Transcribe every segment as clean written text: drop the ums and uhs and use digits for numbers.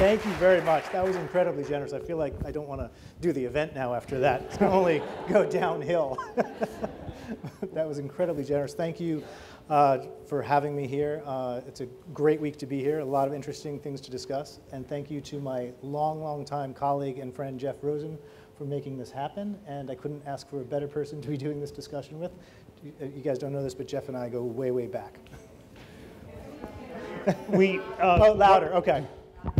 Thank you very much. That was incredibly generous. I feel like I don't want to do the event now after that. It's going to only go downhill. That was incredibly generous. Thank you for having me here. It's a great week to be here. A lot of interesting things to discuss. And thank you to my long time colleague and friend, Jeff Rosen, for making this happen. And I couldn't ask for a better person to be doing this discussion with. You guys don't know this, but Jeff and I go way back. Oh, louder, okay.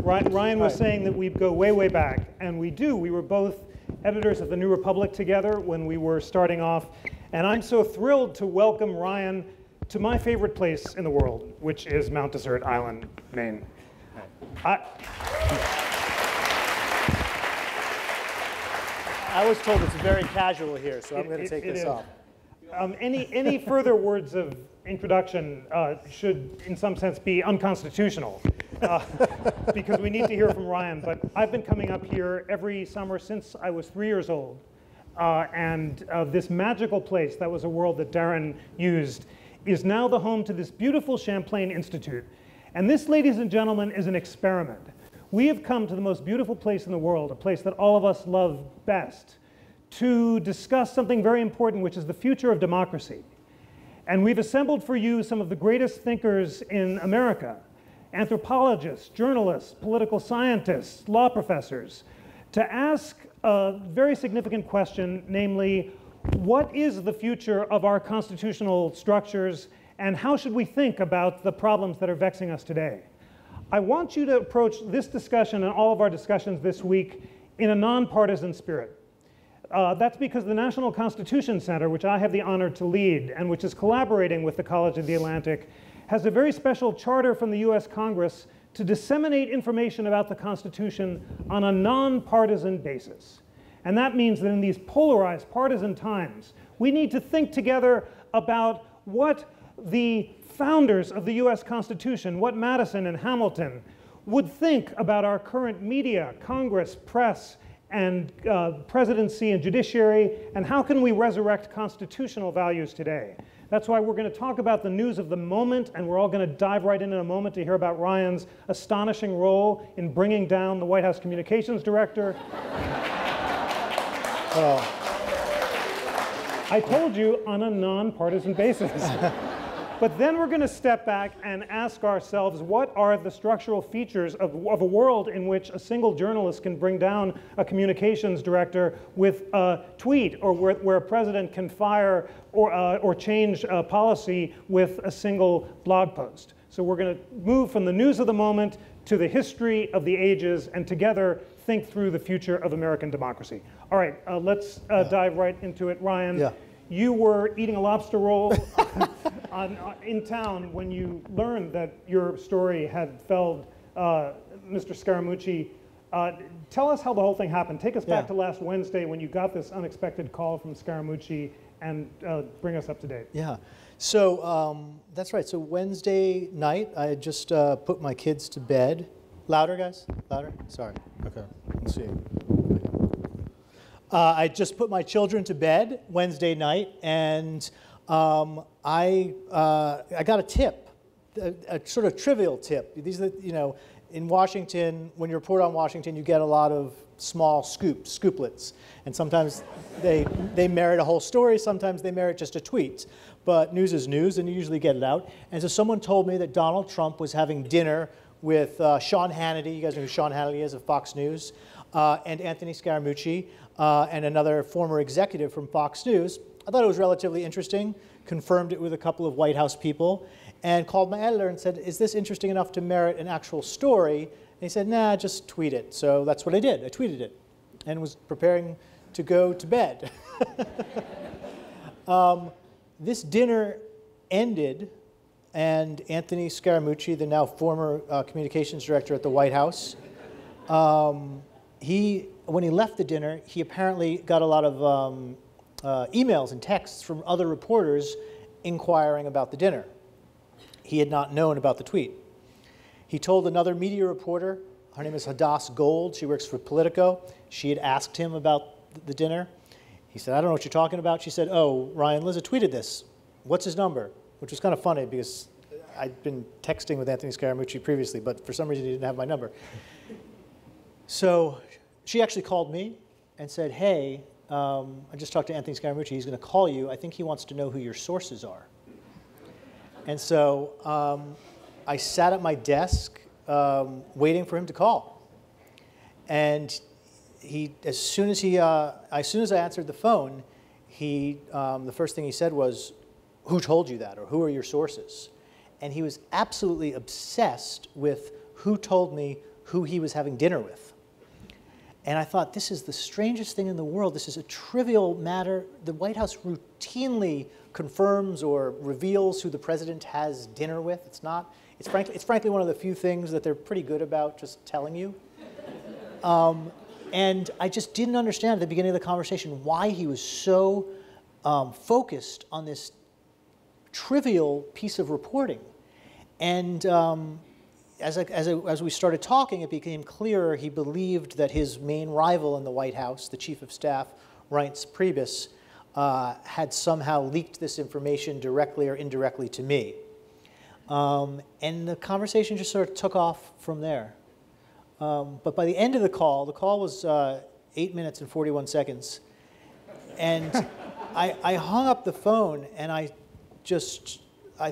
Ryan was saying that we go way back, and we do. We were both editors of the New Republic together when we were starting off, and I'm so thrilled to welcome Ryan to my favorite place in the world, which is Mount Desert Island, Maine. I was told it's very casual here, so I'm going to take this off. Any further words of introduction should, in some sense, be unconstitutional, because we need to hear from Ryan. But I've been coming up here every summer since I was 3 years old. And this magical place, that was a word that Darren used, is now the home to this beautiful Champlain Institute. And this, ladies and gentlemen, is an experiment. We have come to the most beautiful place in the world, a place that all of us love best, to discuss something very important, which is the future of democracy. And we've assembled for you some of the greatest thinkers in America, anthropologists, journalists, political scientists, law professors, to ask a very significant question, namely, what is the future of our constitutional structures, and how should we think about the problems that are vexing us today? I want you to approach this discussion and all of our discussions this week in a nonpartisan spirit. That's because the National Constitution Center, which I have the honor to lead, and which is collaborating with the College of the Atlantic, has a very special charter from the US Congress to disseminate information about the Constitution on a nonpartisan basis. And that means that in these polarized, partisan times, we need to think together about what the founders of the US Constitution, what Madison and Hamilton, would think about our current media, Congress, press, and presidency and judiciary, and how can we resurrect constitutional values today? That's why we're going to talk about the news of the moment, and we're all going to dive right in a moment to hear about Ryan's astonishing role in bringing down the White House communications director. I told you, on a nonpartisan basis. But then we're going to step back and ask ourselves, what are the structural features of a world in which a single journalist can bring down a communications director with a tweet, or where a president can fire or change policy with a single blog post? So we're going to move from the news of the moment to the history of the ages, and together think through the future of American democracy. All right, let's dive right into it. Ryan. Yeah. You were eating a lobster roll in town when you learned that your story had felled Mr. Scaramucci. Tell us how the whole thing happened. Take us back to last Wednesday when you got this unexpected call from Scaramucci, and bring us up to date. Yeah, so that's right. So Wednesday night, I had just put my kids to bed. Louder, guys? Louder? Sorry. Okay, let's see. I just put my children to bed Wednesday night, and I got a tip, a sort of trivial tip. These are, in Washington, when you report on Washington, you get a lot of small scooplets, and sometimes they merit a whole story, sometimes they merit just a tweet. But news is news, and you usually get it out. And so someone told me that Donald Trump was having dinner with Sean Hannity. You guys know who Sean Hannity is of Fox News, and Anthony Scaramucci, and another former executive from Fox News. I thought it was relatively interesting, confirmed it with a couple of White House people, and called my editor and said, is this interesting enough to merit an actual story? And he said, nah, just tweet it. So that's what I did. I tweeted it and was preparing to go to bed. This dinner ended, and Anthony Scaramucci, the now former communications director at the White House, when he left the dinner, he apparently got a lot of emails and texts from other reporters inquiring about the dinner. He had not known about the tweet. He told another media reporter, her name is Hadass Gold, she works for Politico, she had asked him about the dinner. He said, I don't know what you're talking about. She said, oh, Ryan, Lizza tweeted this. What's his number? Which was kind of funny because I'd been texting with Anthony Scaramucci previously, but for some reason he didn't have my number. So she actually called me and said, hey, I just talked to Anthony Scaramucci. He's going to call you. I think he wants to know who your sources are. And so I sat at my desk waiting for him to call. And as soon as I answered the phone, the first thing he said was, who told you that, or who are your sources? And he was absolutely obsessed with who told me who he was having dinner with. And I thought, this is the strangest thing in the world. This is a trivial matter. The White House routinely confirms or reveals who the president has dinner with. It's frankly one of the few things that they're pretty good about just telling you. And I just didn't understand at the beginning of the conversation why he was so focused on this trivial piece of reporting. And as we started talking, it became clearer he believed that his main rival in the White House, the Chief of Staff, Reince Priebus, had somehow leaked this information directly or indirectly to me. And the conversation just sort of took off from there. But by the end of the call was 8 minutes and 41 seconds. And I hung up the phone, and I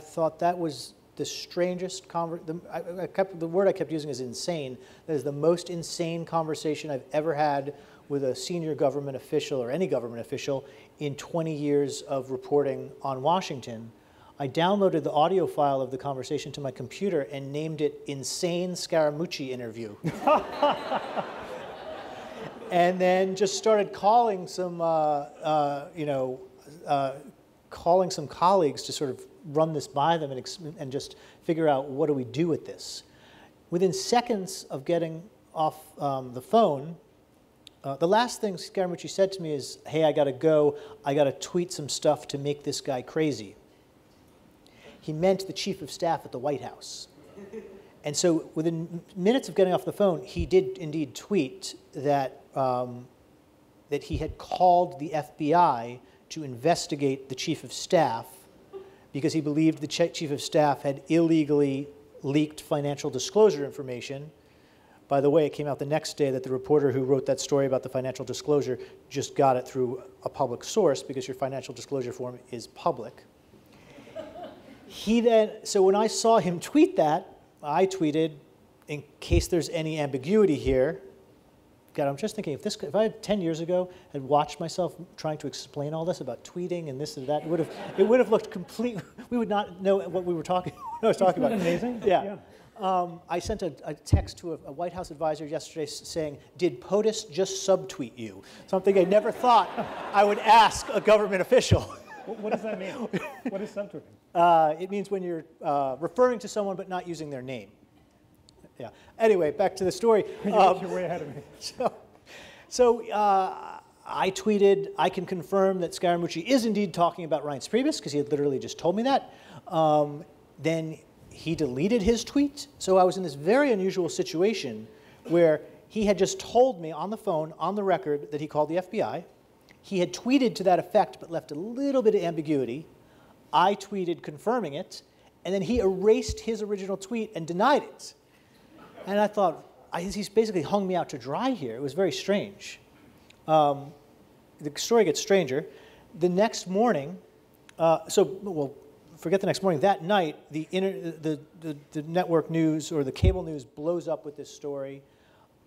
thought that was the strangest the word I kept using is insane. That is the most insane conversation I've ever had with a senior government official or any government official in 20 years of reporting on Washington. I downloaded the audio file of the conversation to my computer and named it Insane Scaramucci Interview. And then just started calling some, calling some colleagues to sort of run this by them and just figure out, what do we do with this? Within seconds of getting off the phone, the last thing Scaramucci said to me is, hey, I got to go. I got to tweet some stuff to make this guy crazy. He meant the Chief of Staff at the White House. And so within minutes of getting off the phone, he did indeed tweet that, that he had called the FBI to investigate the Chief of Staff because he believed the Chief of Staff had illegally leaked financial disclosure information. By the way, it came out the next day that the reporter who wrote that story about the financial disclosure just got it through a public source because your financial disclosure form is public. So when I saw him tweet that, I tweeted, in case there's any ambiguity here, God, I'm just thinking, if I 10 years ago had watched myself trying to explain all this about tweeting and this and that, it would have looked complete. We would not know what we were talking. What I was talking about. Amazing. Yeah. I sent a text to a White House advisor yesterday saying, "Did POTUS just subtweet you?" Something I never thought I would ask a government official. What does that mean? What is subtweeting? It means when you're referring to someone but not using their name. Yeah. Anyway, back to the story. You're way ahead of me. So I tweeted, I can confirm that Scaramucci is indeed talking about Reince Priebus, because he had literally just told me that. Then he deleted his tweet. So I was in this very unusual situation where he had just told me on the phone, on the record, that he called the FBI. He had tweeted to that effect, but left a little bit of ambiguity. I tweeted confirming it, and then he erased his original tweet and denied it. And I thought, he's basically hung me out to dry here. It was very strange. The story gets stranger. The next morning, forget the next morning. That night, the network news or the cable news blows up with this story.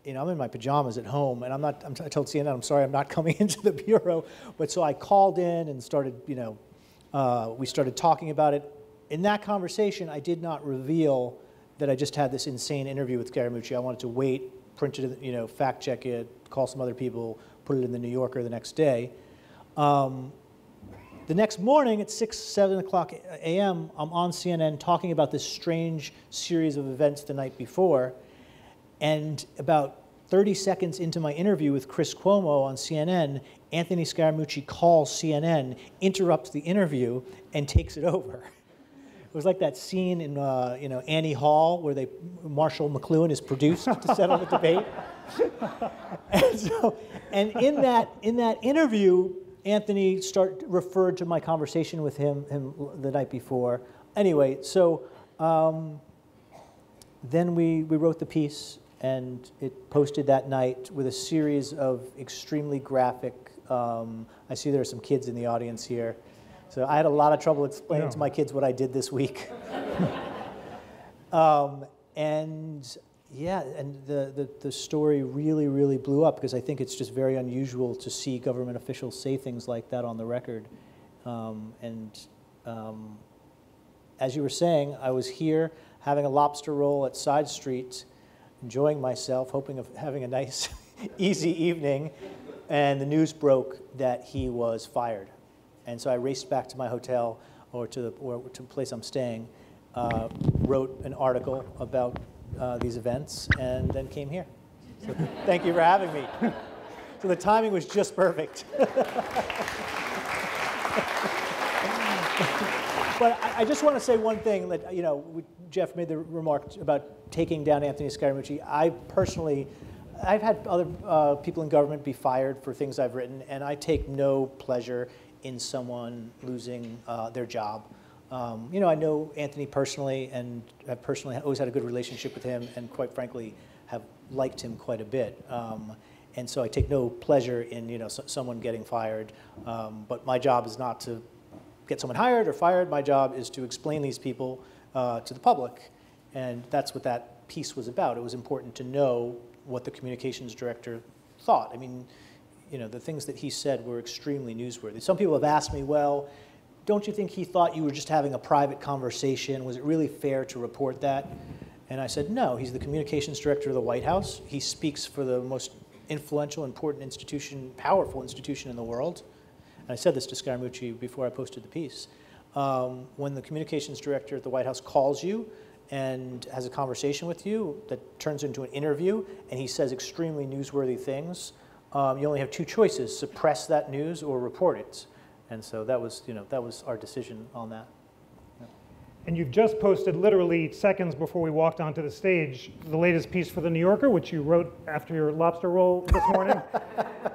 You know, I'm in my pajamas at home, and I told CNN, I'm sorry, I'm not coming into the bureau. But so I called in and started, we started talking about it. In that conversation, I did not reveal that I just had this insane interview with Scaramucci. I wanted to wait, print it, fact check it, call some other people, put it in the New Yorker the next day. The next morning at 7 o'clock a.m., I'm on CNN talking about this strange series of events the night before. And about 30 seconds into my interview with Chris Cuomo on CNN, Anthony Scaramucci calls CNN, interrupts the interview, and takes it over. It was like that scene in Annie Hall where Marshall McLuhan is produced to settle the debate. And in that interview, Anthony referred to my conversation with him the night before. Anyway, so then we wrote the piece, and it posted that night with a series of extremely graphic, I see there are some kids in the audience here, so I had a lot of trouble explaining to my kids what I did this week. And yeah, and the story really, really blew up because I think it's just very unusual to see government officials say things like that on the record. As you were saying, I was here having a lobster roll at Side Street, enjoying myself, hoping of having a nice, easy evening, and the news broke that he was fired. And so I raced back to my hotel or to the place I'm staying, wrote an article about these events, and then came here. So thank you for having me. So the timing was just perfect. But I just want to say one thing that, you know, Jeff made the remark about taking down Anthony Scaramucci. I've had other people in government be fired for things I've written, and I take no pleasure in someone losing their job. You know, I know Anthony personally, and I've personally always had a good relationship with him, and quite frankly, have liked him quite a bit. And so I take no pleasure in, you know, someone getting fired. But my job is not to get someone hired or fired. My job is to explain these people to the public, and that's what that piece was about. It was important to know what the communications director thought. I mean, you know, the things that he said were extremely newsworthy. Some people have asked me, well, don't you think he thought you were just having a private conversation? Was it really fair to report that? And I said, no, he's the communications director of the White House. He speaks for the most influential, important institution, powerful institution in the world. And I said this to Scaramucci before I posted the piece. When the communications director at the White House calls you and has a conversation with you that turns into an interview, and he says extremely newsworthy things, you only have two choices: suppress that news or report it. And so that was, you know, that was our decision on that. Yeah. And you've just posted, literally seconds before we walked onto the stage, the latest piece for The New Yorker, which you wrote after your lobster roll this morning.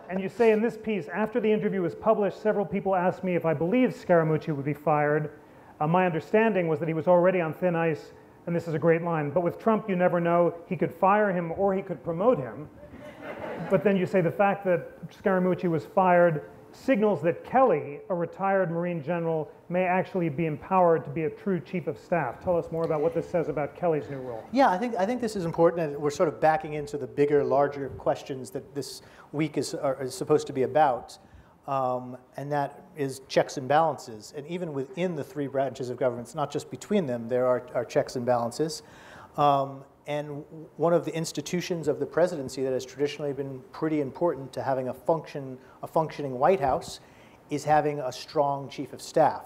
And you say in this piece, after the interview was published, several people asked me if I believed Scaramucci would be fired. My understanding was that he was already on thin ice, and this is a great line, but with Trump, you never know. He could fire him or he could promote him. But then you say the fact that Scaramucci was fired signals that Kelly, a retired Marine general, may actually be empowered to be a true chief of staff. Tell us more about what this says about Kelly's new role. Yeah, I think this is important, and we're sort of backing into the bigger, larger questions that this week is supposed to be about, and that is checks and balances. And even within the three branches of government, it's not just between them, there are checks and balances. And one of the institutions of the presidency that has traditionally been pretty important to having a functioning White House is having a strong chief of staff.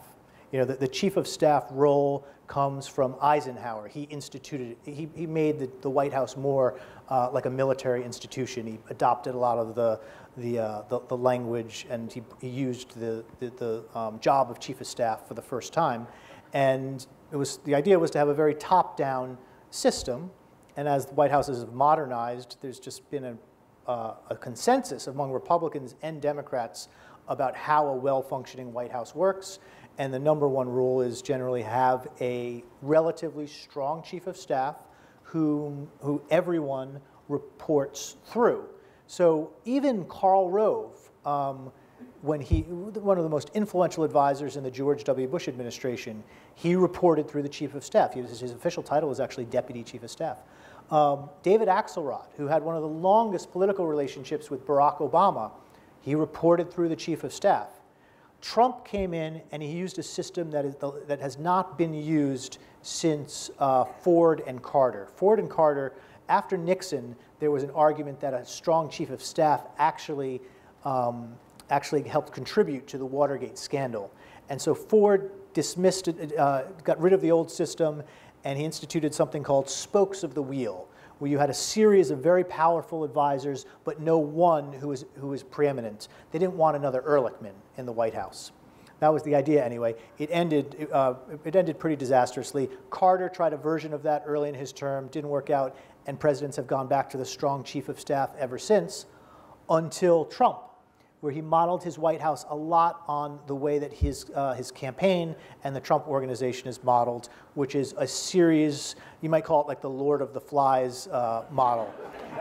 You know, the chief of staff role comes from Eisenhower. He instituted it. He made the White House more like a military institution. He adopted a lot of the language, and he used the job of chief of staff for the first time. And the idea was to have a very top-down system. And as the White House has modernized, there's just been a consensus among Republicans and Democrats about how a well-functioning White House works. And the number one rule is generally have a relatively strong chief of staff who everyone reports through. So even Karl Rove, one of the most influential advisors in the George W. Bush administration, he reported through the chief of staff. His official title was actually deputy chief of staff. David Axelrod, who had one of the longest political relationships with Barack Obama, he reported through the chief of staff. Trump came in and he used a system that has not been used since Ford and Carter. Ford and Carter, after Nixon, there was an argument that a strong chief of staff actually helped contribute to the Watergate scandal. And so Ford dismissed it, got rid of the old system, and he instituted something called spokes of the wheel, where you had a series of very powerful advisors, but no one who was preeminent. They didn't want another Ehrlichman in the White House. That was the idea anyway. It ended pretty disastrously. Carter tried a version of that early in his term, didn't work out, and presidents have gone back to the strong chief of staff ever since, until Trump, where he modeled his White House a lot on the way that his campaign and the Trump organization is modeled, which is a series, you might call it like the Lord of the Flies model.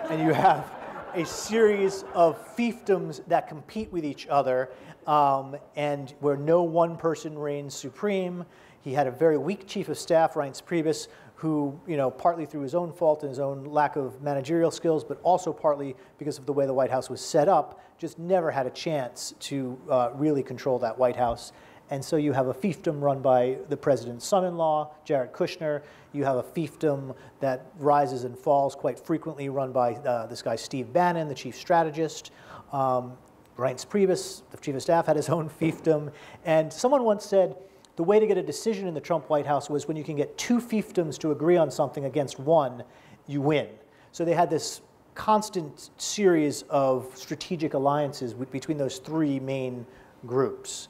And you have a series of fiefdoms that compete with each other, and where no one person reigns supreme. He had a very weak chief of staff, Reince Priebus, who, partly through his own fault and his own lack of managerial skills, but also partly because of the way the White House was set up, just never had a chance to really control that White House. And so you have a fiefdom run by the president's son-in-law, Jared Kushner. You have a fiefdom that rises and falls quite frequently, run by this guy Steve Bannon, the chief strategist. Reince Priebus, the chief of staff, had his own fiefdom. And someone once said, the way to get a decision in the Trump White House was when you can get two fiefdoms to agree on something against one, you win. So they had this constant series of strategic alliances between those three main groups.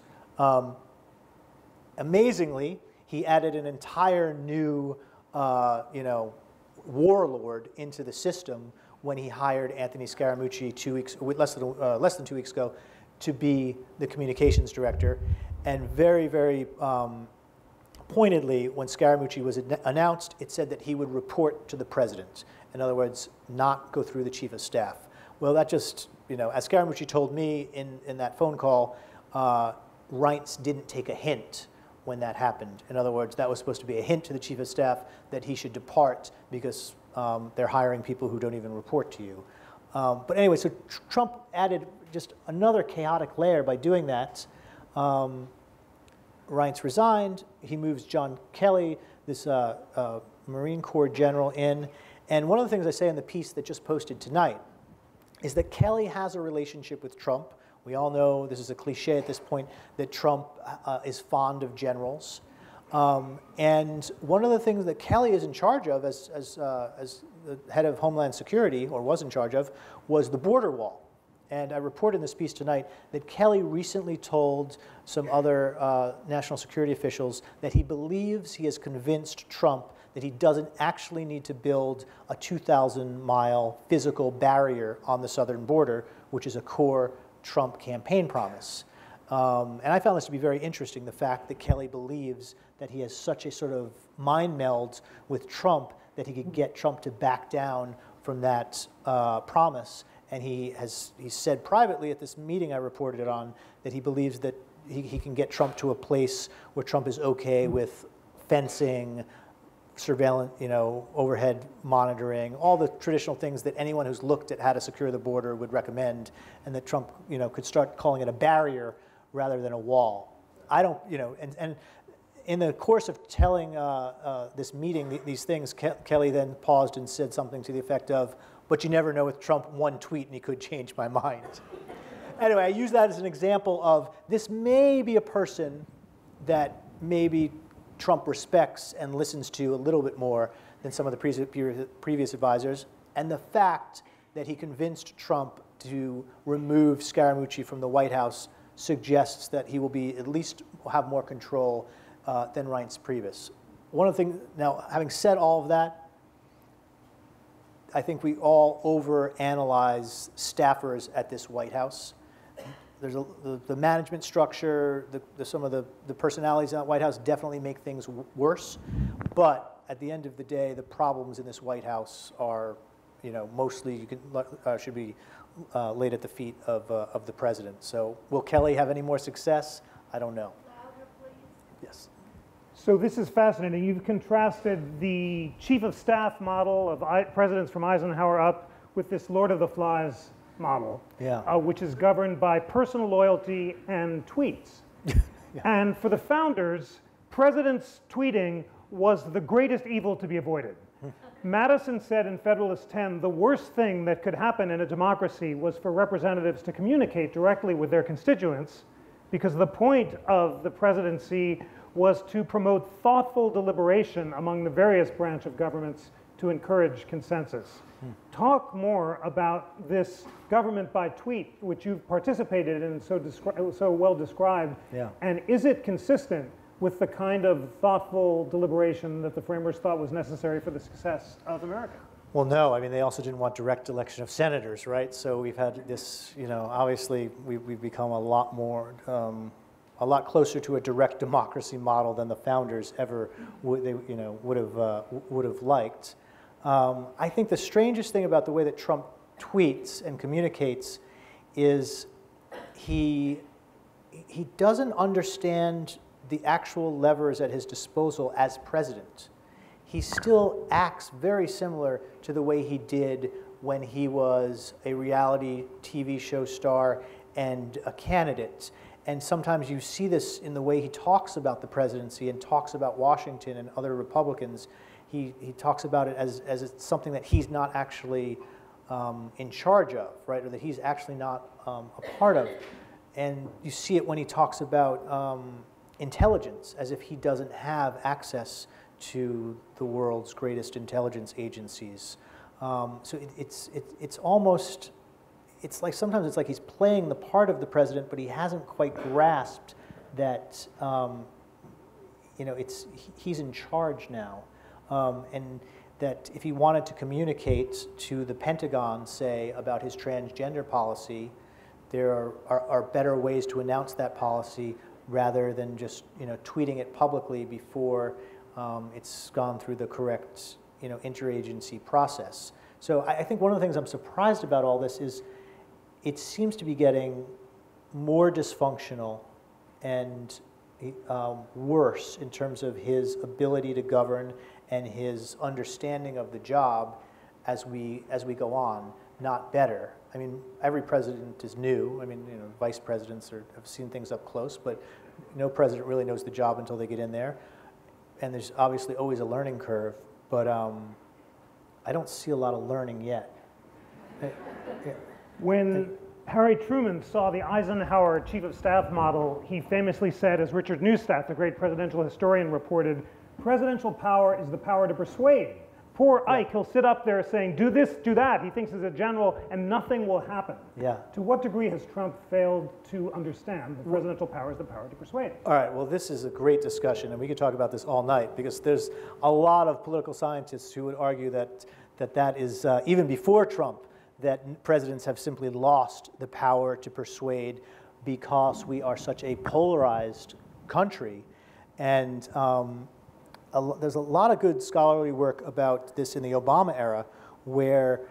Amazingly, he added an entire new, warlord into the system when he hired Anthony Scaramucci less than 2 weeks ago to be the communications director. And very, very pointedly, when Scaramucci was announced, it said that he would report to the president. In other words, not go through the chief of staff. Well, that just, as Scaramucci told me in that phone call, Reince didn't take a hint when that happened. In other words, that was supposed to be a hint to the chief of staff that he should depart because they're hiring people who don't even report to you. But anyway, so Trump added just another chaotic layer by doing that. Reince resigned. He moves John Kelly, this Marine Corps general, in. And one of the things I say in the piece that just posted tonight is that Kelly has a relationship with Trump. We all know, this is a cliche at this point, that Trump is fond of generals. And one of the things that Kelly is in charge of as the head of Homeland Security, or was in charge of, was the border wall. And I report in this piece tonight that Kelly recently told some other national security officials that he believes he has convinced Trump that he doesn't actually need to build a 2,000-mile physical barrier on the southern border, which is a core Trump campaign promise. And I found this to be very interesting, the fact that Kelly believes that he has such a sort of mind meld with Trump that he could get Trump to back down from that promise. And he said privately at this meeting I reported it on that he believes that he can get Trump to a place where Trump is okay with fencing, surveillance, overhead monitoring, all the traditional things that anyone who's looked at how to secure the border would recommend, and that Trump, could start calling it a barrier rather than a wall. I don't, and in the course of telling this meeting these things, Kelly then paused and said something to the effect of, "But you never know with Trump, one tweet and he could change my mind." Anyway, I use that as an example of this may be a person that maybe Trump respects and listens to a little bit more than some of the previous advisors. And the fact that he convinced Trump to remove Scaramucci from the White House suggests that he will be at least have more control than Reince Priebus. One of the things, now having said all of that, I think we all overanalyze staffers at this White House. There's the management structure, some of the personalities in that White House definitely make things worse. But at the end of the day, the problems in this White House are, mostly should be laid at the feet of the president. So will Kelly have any more success? I don't know. Louder, please. Yes. So this is fascinating. You've contrasted the chief of staff model of presidents from Eisenhower up with this Lord of the Flies model, which is governed by personal loyalty and tweets. Yeah. And for the founders, presidents tweeting was the greatest evil to be avoided. Madison said in Federalist 10, the worst thing that could happen in a democracy was for representatives to communicate directly with their constituents, because the point of the presidency was to promote thoughtful deliberation among the various branch of governments to encourage consensus. Talk more about this government by tweet, which you've participated in and so well described. Yeah. And is it consistent with the kind of thoughtful deliberation that the framers thought was necessary for the success of America? Well, no. I mean, they also didn't want direct election of senators, right? So we've had this, obviously we've become a lot more, a lot closer to a direct democracy model than the founders ever would have liked. I think the strangest thing about the way that Trump tweets and communicates is he doesn't understand the actual levers at his disposal as president. He still acts very similar to the way he did when he was a reality TV show star and a candidate. And sometimes you see this in the way he talks about the presidency and talks about Washington and other Republicans. He talks about it as it's something that he's not actually in charge of, right, or that he's actually not a part of. And you see it when he talks about intelligence, as if he doesn't have access to the world's greatest intelligence agencies. So it's almost, it's like sometimes it's like he's playing the part of the president, but he hasn't quite grasped that he's in charge now, and that if he wanted to communicate to the Pentagon, say, about his transgender policy, there are better ways to announce that policy rather than just tweeting it publicly before it's gone through the correct interagency process. So I think one of the things I'm surprised about all this is it seems to be getting more dysfunctional and worse in terms of his ability to govern and his understanding of the job as we go on, not better. I mean, every president is new. I mean, vice presidents have seen things up close, but no president really knows the job until they get in there. And there's obviously always a learning curve, but I don't see a lot of learning yet. When Harry Truman saw the Eisenhower chief of staff model, he famously said, as Richard Neustadt, the great presidential historian, reported, "Presidential power is the power to persuade." Poor Ike, he'll sit up there saying, do this, do that. He thinks he's a general, and nothing will happen. Yeah. To what degree has Trump failed to understand that presidential power is the power to persuade? All right, well, this is a great discussion, and we could talk about this all night, because there's a lot of political scientists who would argue that is, even before Trump, that presidents have simply lost the power to persuade because we are such a polarized country. And there's a lot of good scholarly work about this in the Obama era, where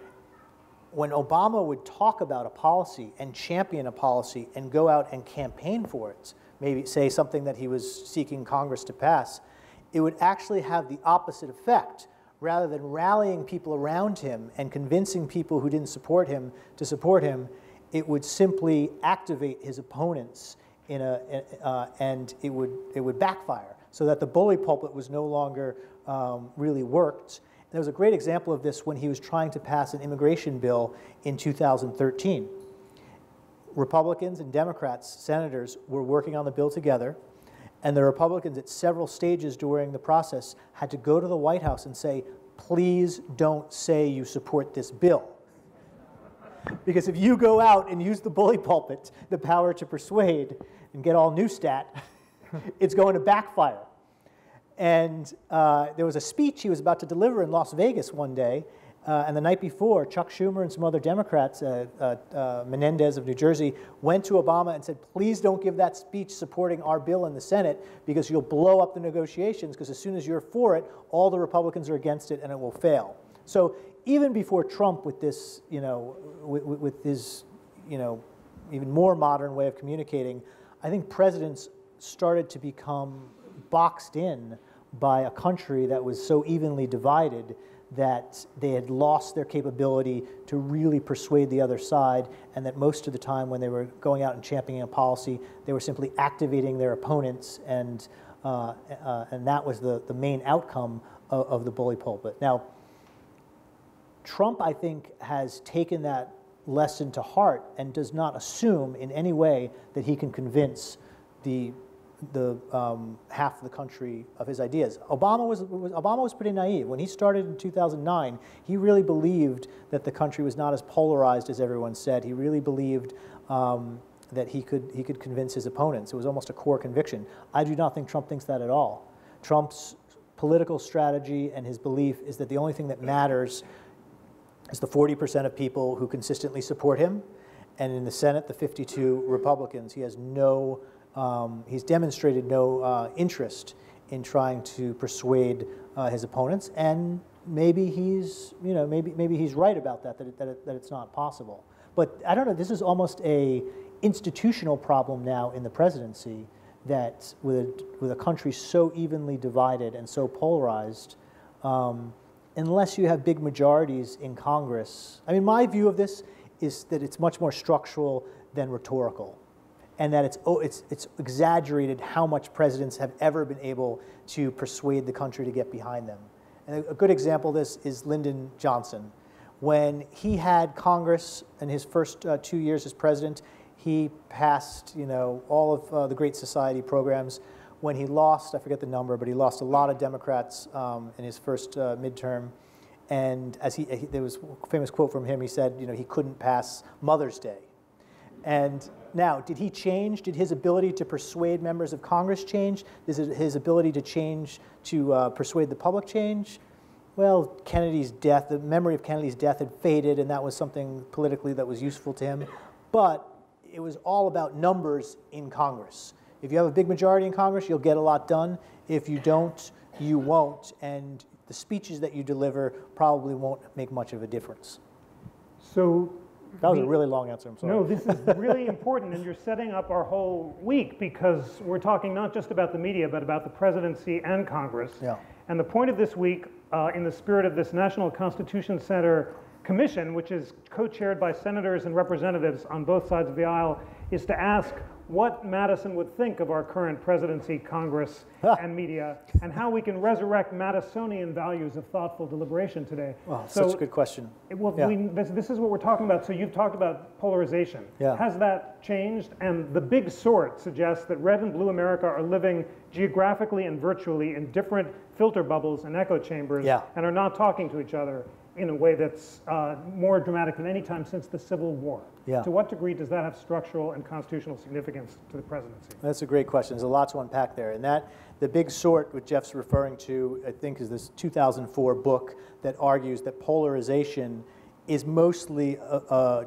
when Obama would talk about a policy and champion a policy and go out and campaign for it, maybe say something that he was seeking Congress to pass, it would actually have the opposite effect. Rather than rallying people around him and convincing people who didn't support him to support him, it would simply activate his opponents and it would backfire, so that the bully pulpit was no longer really worked. And there was a great example of this when he was trying to pass an immigration bill in 2013. Republicans and Democrats, senators, were working on the bill together, and the Republicans at several stages during the process had to go to the White House and say, please don't say you support this bill. Because if you go out and use the bully pulpit, the power to persuade, and get all Neustadt, it's going to backfire. And there was a speech he was about to deliver in Las Vegas one day, and the night before, Chuck Schumer and some other Democrats, Menendez of New Jersey, went to Obama and said, please don't give that speech supporting our bill in the Senate, because you'll blow up the negotiations, because as soon as you're for it, all the Republicans are against it and it will fail. So even before Trump, with this, with his, even more modern way of communicating, I think presidents started to become boxed in by a country that was so evenly divided that they had lost their capability to really persuade the other side, and that most of the time when they were going out and championing a policy, they were simply activating their opponents, and that was the main outcome of the bully pulpit. Now, Trump, I think, has taken that lesson to heart and does not assume in any way that he can convince the half of the country of his ideas. Obama was pretty naive. When he started in 2009, he really believed that the country was not as polarized as everyone said. He really believed that he could convince his opponents. It was almost a core conviction. I do not think Trump thinks that at all. Trump's political strategy and his belief is that the only thing that matters is the 40% of people who consistently support him, and in the Senate, the 52 Republicans. He has no, he's demonstrated no interest in trying to persuade his opponents, and maybe he's, you know, maybe he's right about that, that it's not possible. But I don't know, this is almost a institutional problem now in the presidency, that with a country so evenly divided and so polarized, unless you have big majorities in Congress. I mean, my view of this is that it's much more structural than rhetorical, and that it's exaggerated how much presidents have ever been able to persuade the country to get behind them. And a good example of this is Lyndon Johnson. When he had Congress in his first 2 years as president, he passed, you know, all of the Great Society programs. When he lost, I forget the number, but he lost a lot of Democrats in his first midterm. And as there was a famous quote from him, he said, you know, he couldn't pass Mother's Day. And now, did he change? Did his ability to persuade members of Congress change? Did his ability to change, to persuade the public change? Well, Kennedy's death, the memory of Kennedy's death had faded, and that was something politically that was useful to him. But it was all about numbers in Congress. If you have a big majority in Congress, you'll get a lot done. If you don't, you won't. And the speeches that you deliver probably won't make much of a difference. So that was a really long answer, I'm sorry. No, this is really important, and you're setting up our whole week, because we're talking not just about the media, but about the presidency and Congress. Yeah. And the point of this week, in the spirit of this National Constitution Center Commission, which is co-chaired by senators and representatives on both sides of the aisle, is to ask what Madison would think of our current presidency, Congress, and media, and how we can resurrect Madisonian values of thoughtful deliberation today. Well, so, such a good question. Well, yeah. This is what we're talking about. So you've talked about polarization. Yeah. Has that changed? And the big sort suggests that red and blue America are living geographically and virtually in different filter bubbles and echo chambers, and are not talking to each other in a way that's more dramatic than any time since the Civil War. Yeah. To what degree does that have structural and constitutional significance to the presidency? That's a great question. There's a lot to unpack there. And that, the big sort, what Jeff's referring to, I think, is this 2004 book that argues that polarization is mostly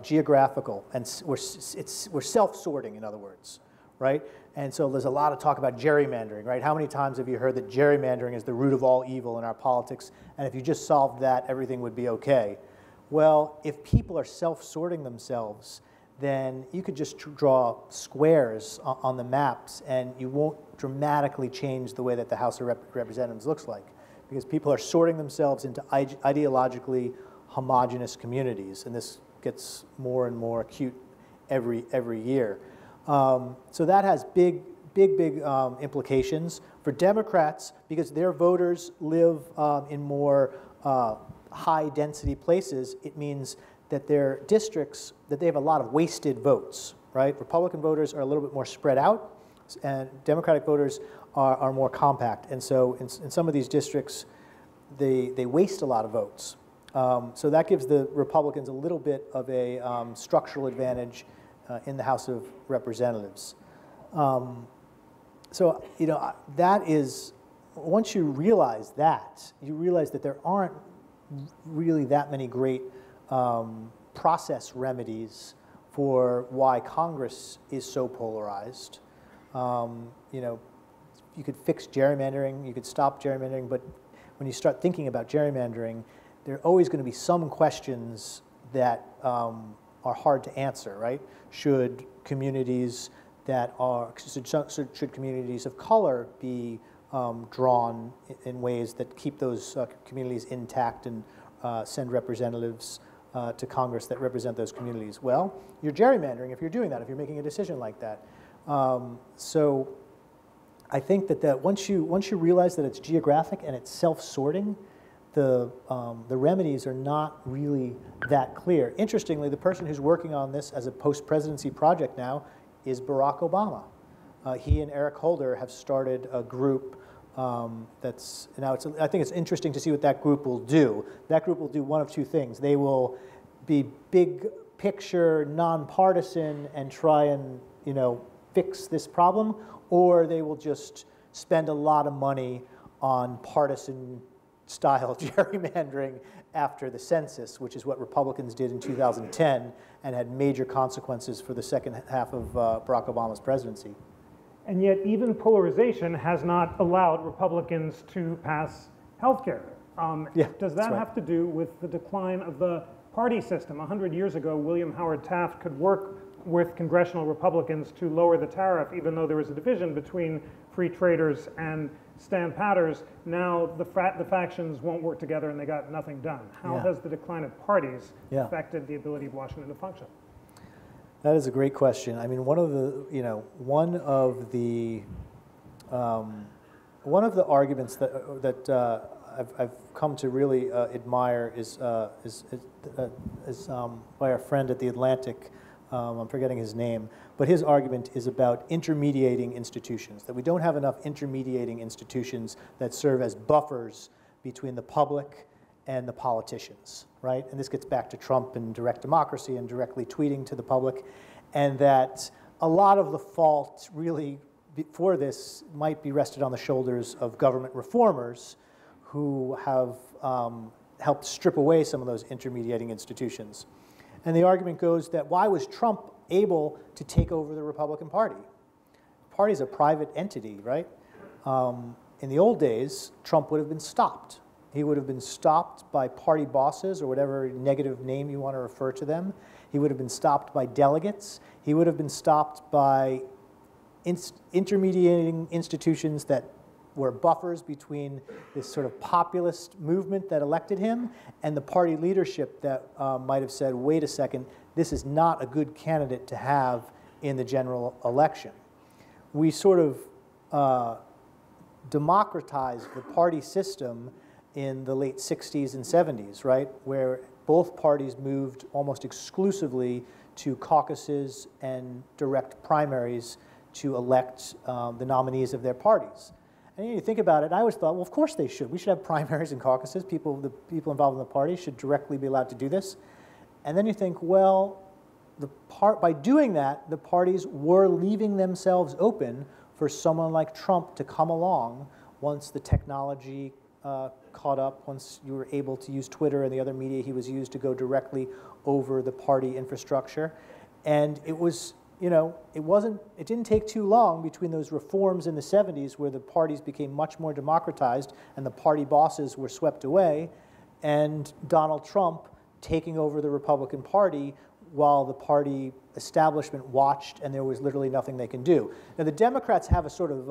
geographical, and we're self-sorting, in other words, right? And so there's a lot of talk about gerrymandering, right? How many times have you heard that gerrymandering is the root of all evil in our politics, and if you just solved that, everything would be okay? Well, if people are self-sorting themselves, then you could just draw squares on the maps, and you won't dramatically change the way that the House of Representatives looks like, because people are sorting themselves into ideologically homogenous communities, and this gets more and more acute every year. So that has big implications for Democrats, because their voters live in more high-density places. It means that their districts, that they have a lot of wasted votes, right? Republican voters are a little bit more spread out, and Democratic voters are more compact. And so in some of these districts, they waste a lot of votes. So that gives the Republicans a little bit of a structural advantage in the House of Representatives. So, you know, that is, once you realize that there aren't really that many great process remedies for why Congress is so polarized. You know, you could fix gerrymandering, you could stop gerrymandering, but when you start thinking about gerrymandering, there are always going to be some questions that are hard to answer, right? Should communities should communities of color be drawn in ways that keep those communities intact and send representatives to Congress that represent those communities? Well, you're gerrymandering if you're doing that, if you're making a decision like that. So I think that once you realize that it's geographic and it's self-sorting, the remedies are not really that clear. Interestingly, the person who's working on this as a post-presidency project now is Barack Obama. He and Eric Holder have started a group that's, now I think it's interesting to see what that group will do. That group will do one of two things. They will be big picture, nonpartisan, and try and, you know, fix this problem, or they will just spend a lot of money on partisan style gerrymandering after the census, which is what Republicans did in 2010 and had major consequences for the second half of Barack Obama's presidency. And yet even polarization has not allowed Republicans to pass health care. Does that have to do with the decline of the party system? 100 years ago, William Howard Taft could work with congressional Republicans to lower the tariff, even though there was a division between free traders and stand-patters. Now the factions won't work together and they got nothing done. How has the decline of parties affected the ability of Washington to function? That is a great question. I mean, one of the arguments that I've come to really admire is by our friend at the Atlantic. I'm forgetting his name, but his argument is about intermediating institutions, that we don't have enough intermediating institutions that serve as buffers between the public and the politicians, right? And this gets back to Trump and direct democracy and directly tweeting to the public, and that a lot of the fault really for this might be rested on the shoulders of government reformers who have helped strip away some of those intermediating institutions. And the argument goes that why was Trump able to take over the Republican Party? The party is a private entity, right? In the old days, Trump would have been stopped. He would have been stopped by party bosses or whatever negative name you want to refer to them. He would have been stopped by delegates. He would have been stopped by intermediating institutions that were buffers between this sort of populist movement that elected him and the party leadership that might have said, wait a second, this is not a good candidate to have in the general election. We sort of democratized the party system in the late 60s and 70s, right, where both parties moved almost exclusively to caucuses and direct primaries to elect the nominees of their parties. And you think about it, I always thought, well, of course they should. We should have primaries and caucuses. The people involved in the party should directly be allowed to do this. And then you think, well, by doing that, the parties were leaving themselves open for someone like Trump to come along once the technology caught up, once you were able to use Twitter and the other media he was used to go directly over the party infrastructure. And it was, it didn't take too long between those reforms in the 70s where the parties became much more democratized and the party bosses were swept away, and Donald Trump taking over the Republican Party while the party establishment watched and there was literally nothing they can do. Now the Democrats have a sort of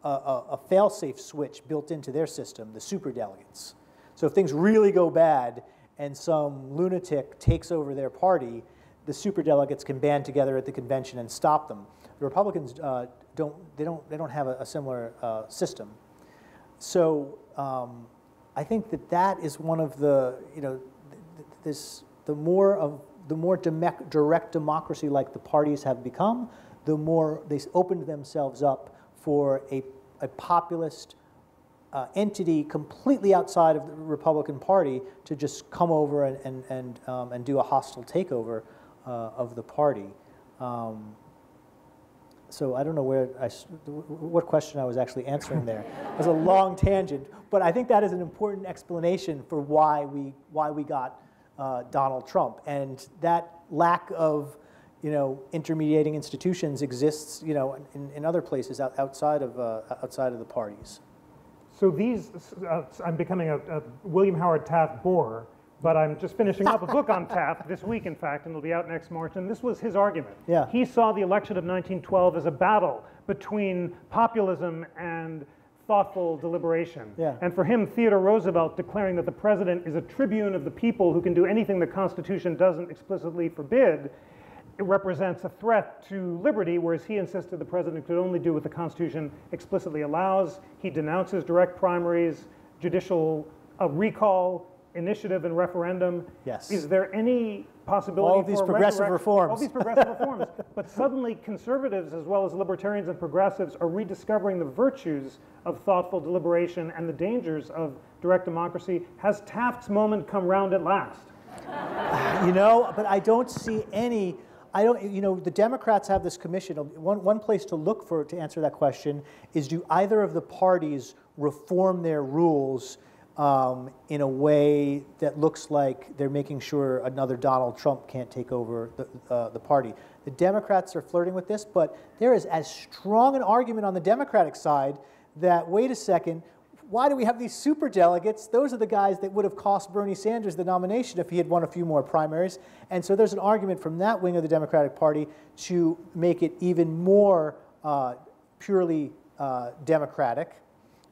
a fail-safe switch built into their system, the superdelegates. So if things really go bad and some lunatic takes over their party, the superdelegates can band together at the convention and stop them. The Republicans don't have a similar system. So I think that is one of the the more direct democracy like the parties have become, the more they opened themselves up for a populist entity completely outside of the Republican Party to just come over and do a hostile takeover of the party. So I don't know what question I was actually answering there. It was a long tangent, but I think that is an important explanation for why we got Donald Trump, and that lack of intermediating institutions exists in other places outside of the parties. So I'm becoming a William Howard Taft bore. But I'm just finishing up a book on Taft this week, in fact, and it'll be out next March. And this was his argument. Yeah. He saw the election of 1912 as a battle between populism and thoughtful deliberation. Yeah. And for him, Theodore Roosevelt declaring that the president is a tribune of the people who can do anything the Constitution doesn't explicitly forbid, it represents a threat to liberty, whereas he insisted the president could only do what the Constitution explicitly allows. He denounces direct primaries, judicial recall, initiative and referendum. Yes. Is there any possibility all of these progressive reforms? All these progressive reforms. But suddenly conservatives as well as libertarians and progressives are rediscovering the virtues of thoughtful deliberation and the dangers of direct democracy. Has Taft's moment come round at last? But I don't see any. The Democrats have this commission. One place to look for to answer that question is, do either of the parties reform their rules in a way that looks like they're making sure another Donald Trump can't take over the party. The Democrats are flirting with this, but there is as strong an argument on the Democratic side that, wait a second, why do we have these superdelegates? Those are the guys that would have cost Bernie Sanders the nomination if he had won a few more primaries. And so there's an argument from that wing of the Democratic Party to make it even more purely Democratic.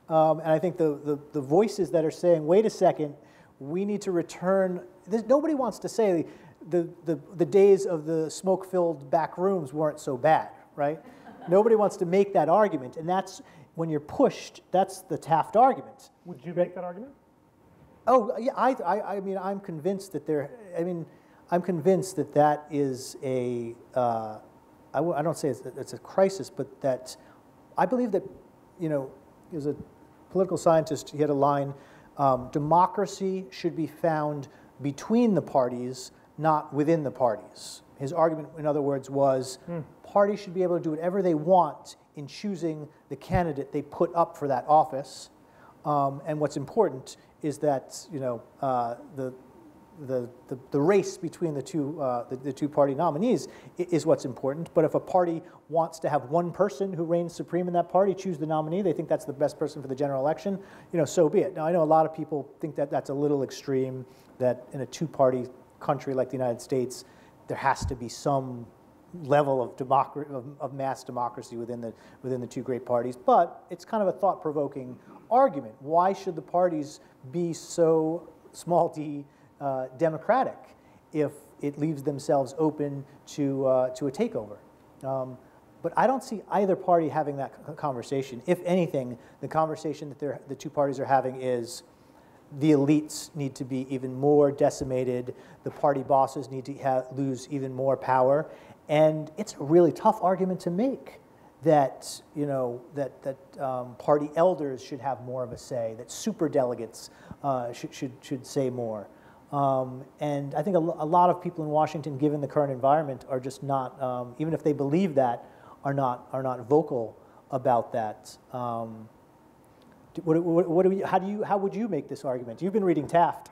And I think the voices that are saying, wait a second, we need to return, nobody wants to say the days of the smoke-filled back rooms weren't so bad, right? Nobody wants to make that argument, and that's, when you're pushed, that's the Taft argument. Would you make that argument? Oh, yeah, I mean, I'm convinced that I'm convinced that that is I don't say it's a crisis, but that I believe that, there's a political scientist, he had a line, democracy should be found between the parties, not within the parties. His argument, in other words, was parties should be able to do whatever they want in choosing the candidate they put up for that office. And what's important is that the race between the two party nominees is what's important. But if a party wants to have one person who reigns supreme in that party choose the nominee, they think that's the best person for the general election, so be it. Now, I know a lot of people think that that's a little extreme, that in a two-party country like the United States, there has to be some level of mass democracy within the two great parties. But it's kind of a thought-provoking argument. Why should the parties be so small d democratic if it leaves themselves open to a takeover? But I don't see either party having that conversation. If anything, the conversation that the two parties are having is the elites need to be even more decimated. The party bosses need to lose even more power. And it's a really tough argument to make that, party elders should have more of a say, that superdelegates should say more. And I think a lot of people in Washington, given the current environment, are just not, even if they believe that, are not vocal about that. How would you make this argument? You've been reading Taft.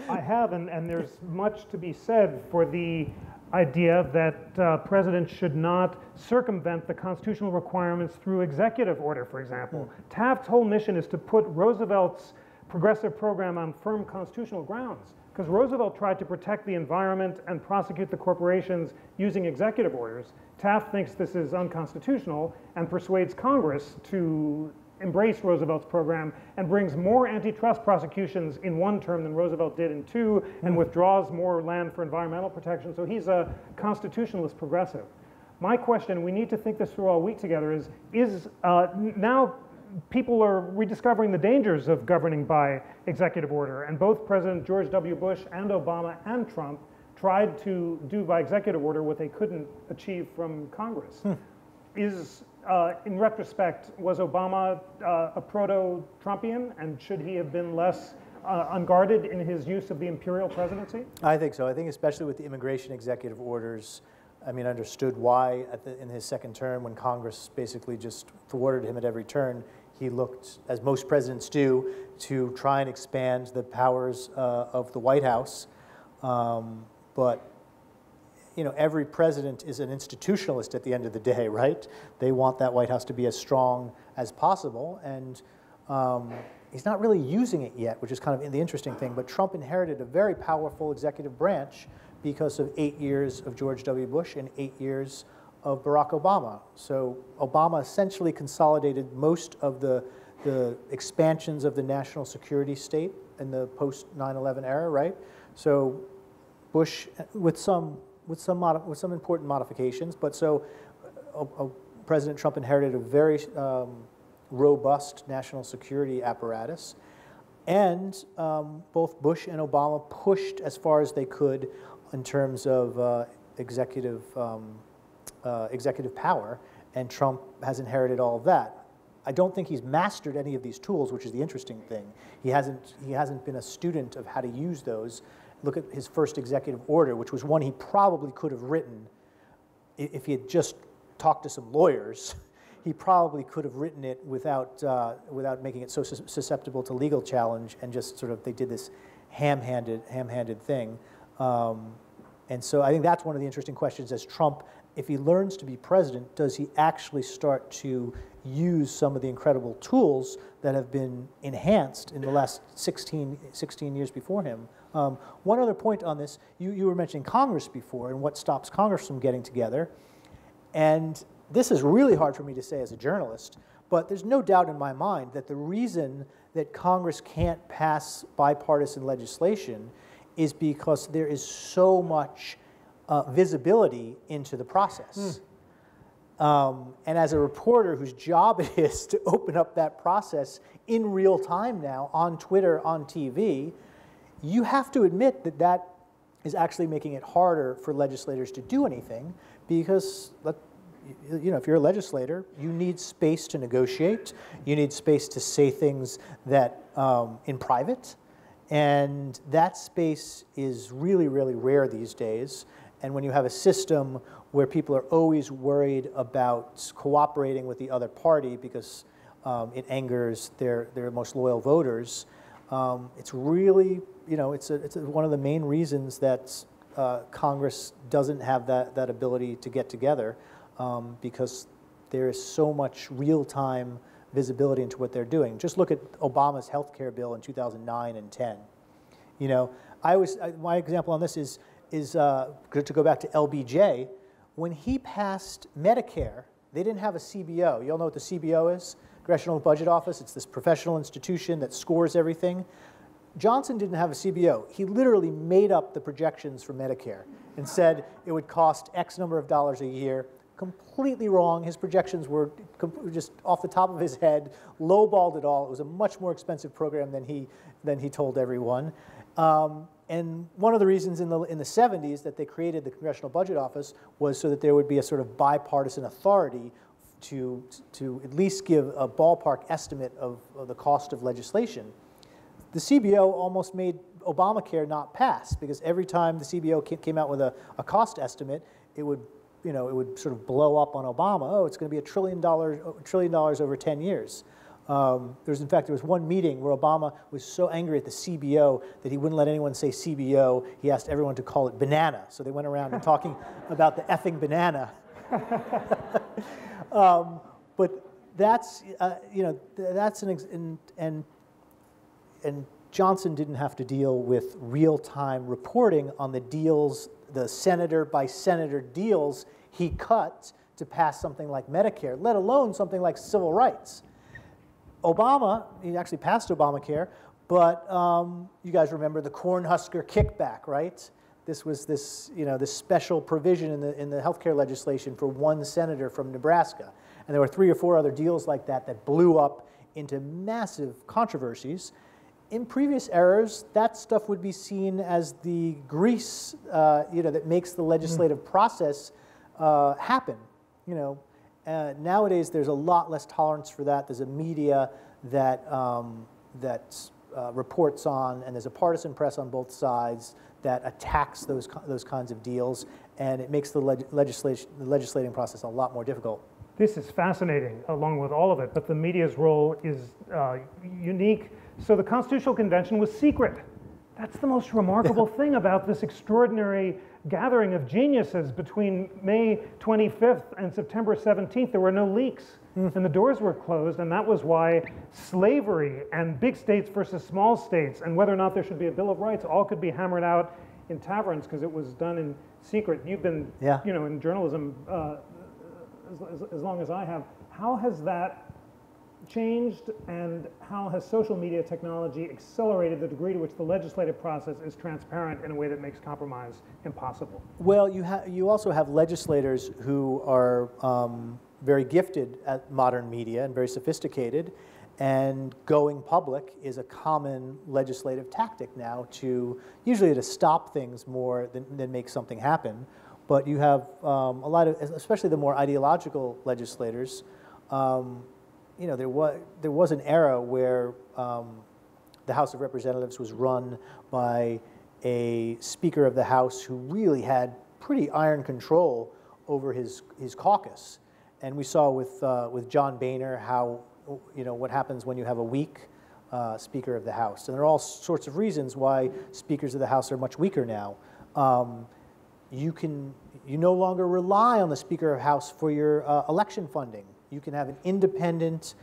I have, and there's much to be said for the idea that presidents should not circumvent the constitutional requirements through executive order, for example. Taft's whole mission is to put Roosevelt's progressive program on firm constitutional grounds, because Roosevelt tried to protect the environment and prosecute the corporations using executive orders. Taft thinks this is unconstitutional and persuades Congress to embrace Roosevelt's program and brings more antitrust prosecutions in one term than Roosevelt did in two, and withdraws more land for environmental protection. So he's a constitutionalist progressive. My question, we need to think this through all week together, is now people are rediscovering the dangers of governing by executive order, and both President George W. Bush and Obama and Trump tried to do by executive order what they couldn't achieve from Congress. In retrospect, was Obama a proto-Trumpian, and should he have been less unguarded in his use of the imperial presidency? I think so. I think especially with the immigration executive orders, I understood why in his second term, when Congress basically just thwarted him at every turn, he looked, as most presidents do, to try and expand the powers of the White House. But every president is an institutionalist at the end of the day, right? They want that White House to be as strong as possible, and he's not really using it yet, which is kind of the interesting thing. But Trump inherited a very powerful executive branch because of 8 years of George W. Bush and 8 years of Barack Obama. So Obama essentially consolidated most of the expansions of the national security state in the post 9/11 era, right? So Bush, with some important modifications, but so President Trump inherited a very robust national security apparatus, and both Bush and Obama pushed as far as they could in terms of executive power, and Trump has inherited all of that. I don't think he's mastered any of these tools, which is the interesting thing. He hasn't been a student of how to use those. Look at his first executive order, which was one he probably could have written if he had just talked to some lawyers. he probably could have written it without, without making it so susceptible to legal challenge, and just sort of, they did this ham-handed thing. And so I think that's one of the interesting questions as Trump, if he learns to be president, does he actually start to use some of the incredible tools that have been enhanced in the last 16 years before him? One other point on this, you were mentioning Congress before and what stops Congress from getting together. And this is really hard for me to say as a journalist, but there's no doubt in my mind that the reason that Congress can't pass bipartisan legislation is because there is so much visibility into the process. And as a reporter whose job it is to open up that process in real time now on Twitter, on TV, you have to admit that that is actually making it harder for legislators to do anything, because if you're a legislator, you need space to negotiate, you need space to say things that in private, and that space is really, really rare these days. And when you have a system where people are always worried about cooperating with the other party because it angers their most loyal voters, it's really, it's one of the main reasons that Congress doesn't have that ability to get together, because there is so much real-time visibility into what they're doing. Just look at Obama's health care bill in 2009 and 10. My example on this is to go back to LBJ. When he passed Medicare, they didn't have a CBO. You all know what the CBO is? Congressional Budget Office. It's this professional institution that scores everything. Johnson didn't have a CBO. He literally made up the projections for Medicare and said it would cost X number of dollars a year. Completely wrong. His projections were just off the top of his head, lowballed it all. It was a much more expensive program than he told everyone. And one of the reasons in the 70s that they created the Congressional Budget Office was so that there would be a sort of bipartisan authority to at least give a ballpark estimate of the cost of legislation. The CBO almost made Obamacare not pass, because every time the CBO came out with a cost estimate, it would sort of blow up on Obama. Oh, it's going to be $1 trillion over 10 years. In fact, there was one meeting where Obama was so angry at the CBO that he wouldn't let anyone say CBO. He asked everyone to call it banana. So they went around and talking about the effing banana. But that's, and Johnson didn't have to deal with real-time reporting on the deals, the senator by senator deals he cut to pass something like Medicare, let alone something like civil rights. Obama, he actually passed Obamacare, but you guys remember the Cornhusker kickback, right? This was this special provision in the healthcare legislation for one senator from Nebraska. And there were 3 or 4 other deals like that blew up into massive controversies. In previous eras, that stuff would be seen as the grease, that makes the legislative process happen. Nowadays, there's a lot less tolerance for that. There's a media that reports on, and there's a partisan press on both sides that attacks those kinds of deals, and it makes the legislating process a lot more difficult. This is fascinating, along with all of it, but the media's role is unique. So the Constitutional Convention was secret. That's the most remarkable thing about this extraordinary gathering of geniuses. Between May 25th and September 17th, there were no leaks, and the doors were closed, and that was why slavery and big states versus small states and whether or not there should be a Bill of Rights all could be hammered out in taverns, because it was done in secret. You've been in journalism as long as I have. How has that changed, and how has social media technology accelerated the degree to which the legislative process is transparent in a way that makes compromise impossible? Well, you also have legislators who are very gifted at modern media and very sophisticated, and going public is a common legislative tactic now, usually to stop things more than make something happen. But you have a lot of, especially the more ideological legislators. There was an era where the House of Representatives was run by a Speaker of the House who really had pretty iron control over his caucus. And we saw with John Boehner how, what happens when you have a weak Speaker of the House. And there are all sorts of reasons why Speakers of the House are much weaker now. You no longer rely on the Speaker of the House for your election funding. You can have an independent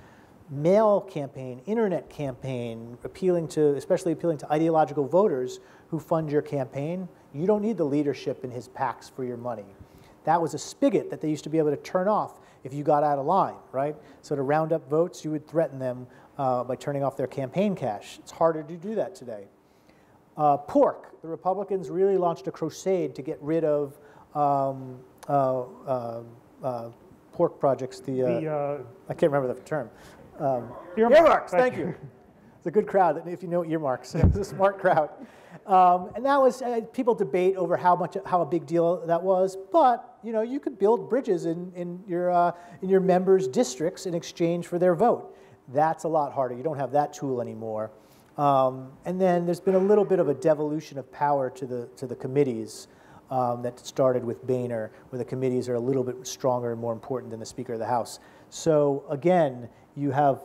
mail campaign, internet campaign, especially appealing to ideological voters who fund your campaign. You don't need the leadership in his PACs for your money. That was a spigot that they used to be able to turn off if you got out of line, right? So to round up votes, you would threaten them by turning off their campaign cash. It's harder to do that today. Pork. The Republicans really launched a crusade to get rid of pork projects. I can't remember the term. Earmarks, thank you. It's a good crowd, if you know earmarks. It's a smart crowd. And that was, people debate over how a big deal that was, but you could build bridges in your members' districts in exchange for their vote. That's a lot harder. You don't have that tool anymore. And then there's been a little bit of a devolution of power to the committees that started with Boehner, where the committees are a little bit stronger and more important than the Speaker of the House. So again, you have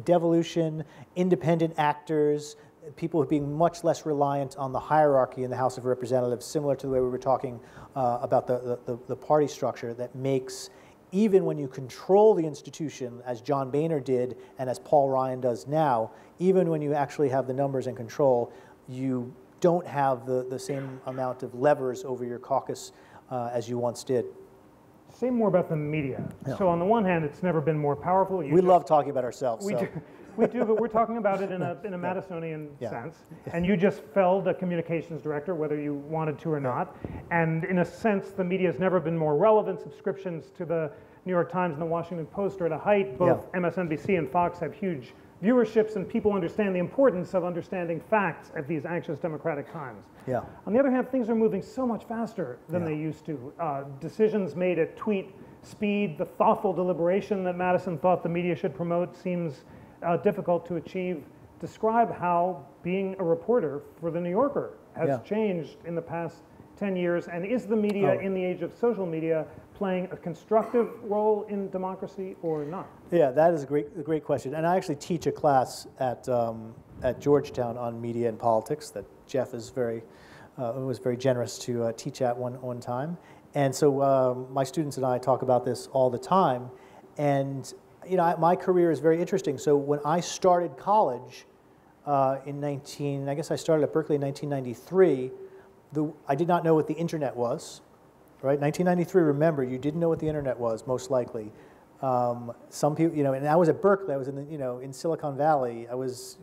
devolution, independent actors, people being much less reliant on the hierarchy in the House of Representatives, similar to the way we were talking about the party structure, that makes, even when you control the institution, as John Boehner did and as Paul Ryan does now, even when you actually have the numbers and control, you don't have the same amount of levers over your caucus as you once did. Say more about the media. Yeah. So on the one hand, it's never been more powerful. We love talking about ourselves. We do, but we're talking about it in a Madisonian sense. And you just felled a communications director, whether you wanted to or not. And in a sense, the media has never been more relevant. Subscriptions to the New York Times and the Washington Post are at a height. Both MSNBC and Fox have huge viewerships, and people understand the importance of understanding facts at these anxious democratic times. Yeah. On the other hand, things are moving so much faster than they used to. Decisions made at tweet speed, the thoughtful deliberation that Madison thought the media should promote seems difficult to achieve. Describe how being a reporter for The New Yorker has changed in the past 10 years, and is the media in the age of social media playing a constructive role in democracy or not? Yeah, that is a great question. And I actually teach a class at Georgetown on media and politics that Jeff is was very generous to teach at one time. And so my students and I talk about this all the time. And my career is very interesting. So when I started college I guess I started at Berkeley in 1993, I did not know what the internet was. Right, 1993. Remember, you didn't know what the internet was, most likely. Some people, and I was at Berkeley. I was in Silicon Valley. I was,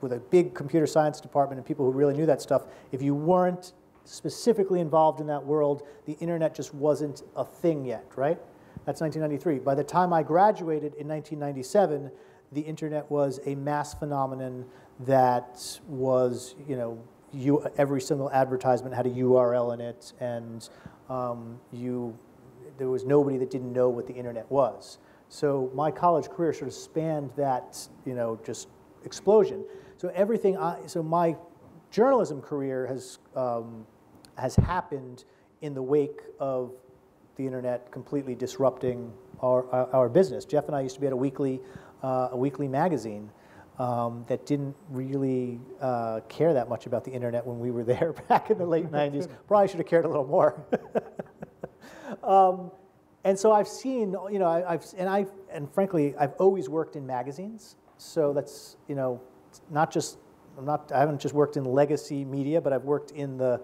with a big computer science department and people who really knew that stuff. If you weren't specifically involved in that world, the internet just wasn't a thing yet. Right? That's 1993. By the time I graduated in 1997, the internet was a mass phenomenon that was, every single advertisement had a URL in it, and there was nobody that didn't know what the internet was. So my college career sort of spanned that, just explosion. So so my journalism career has happened in the wake of the internet completely disrupting our business. Jeff and I used to be at a weekly magazine that didn't really care that much about the internet when we were there back in the late 90s. Probably should have cared a little more. And so I've seen, and frankly, I've always worked in magazines. So that's, I haven't just worked in legacy media, but I've worked in the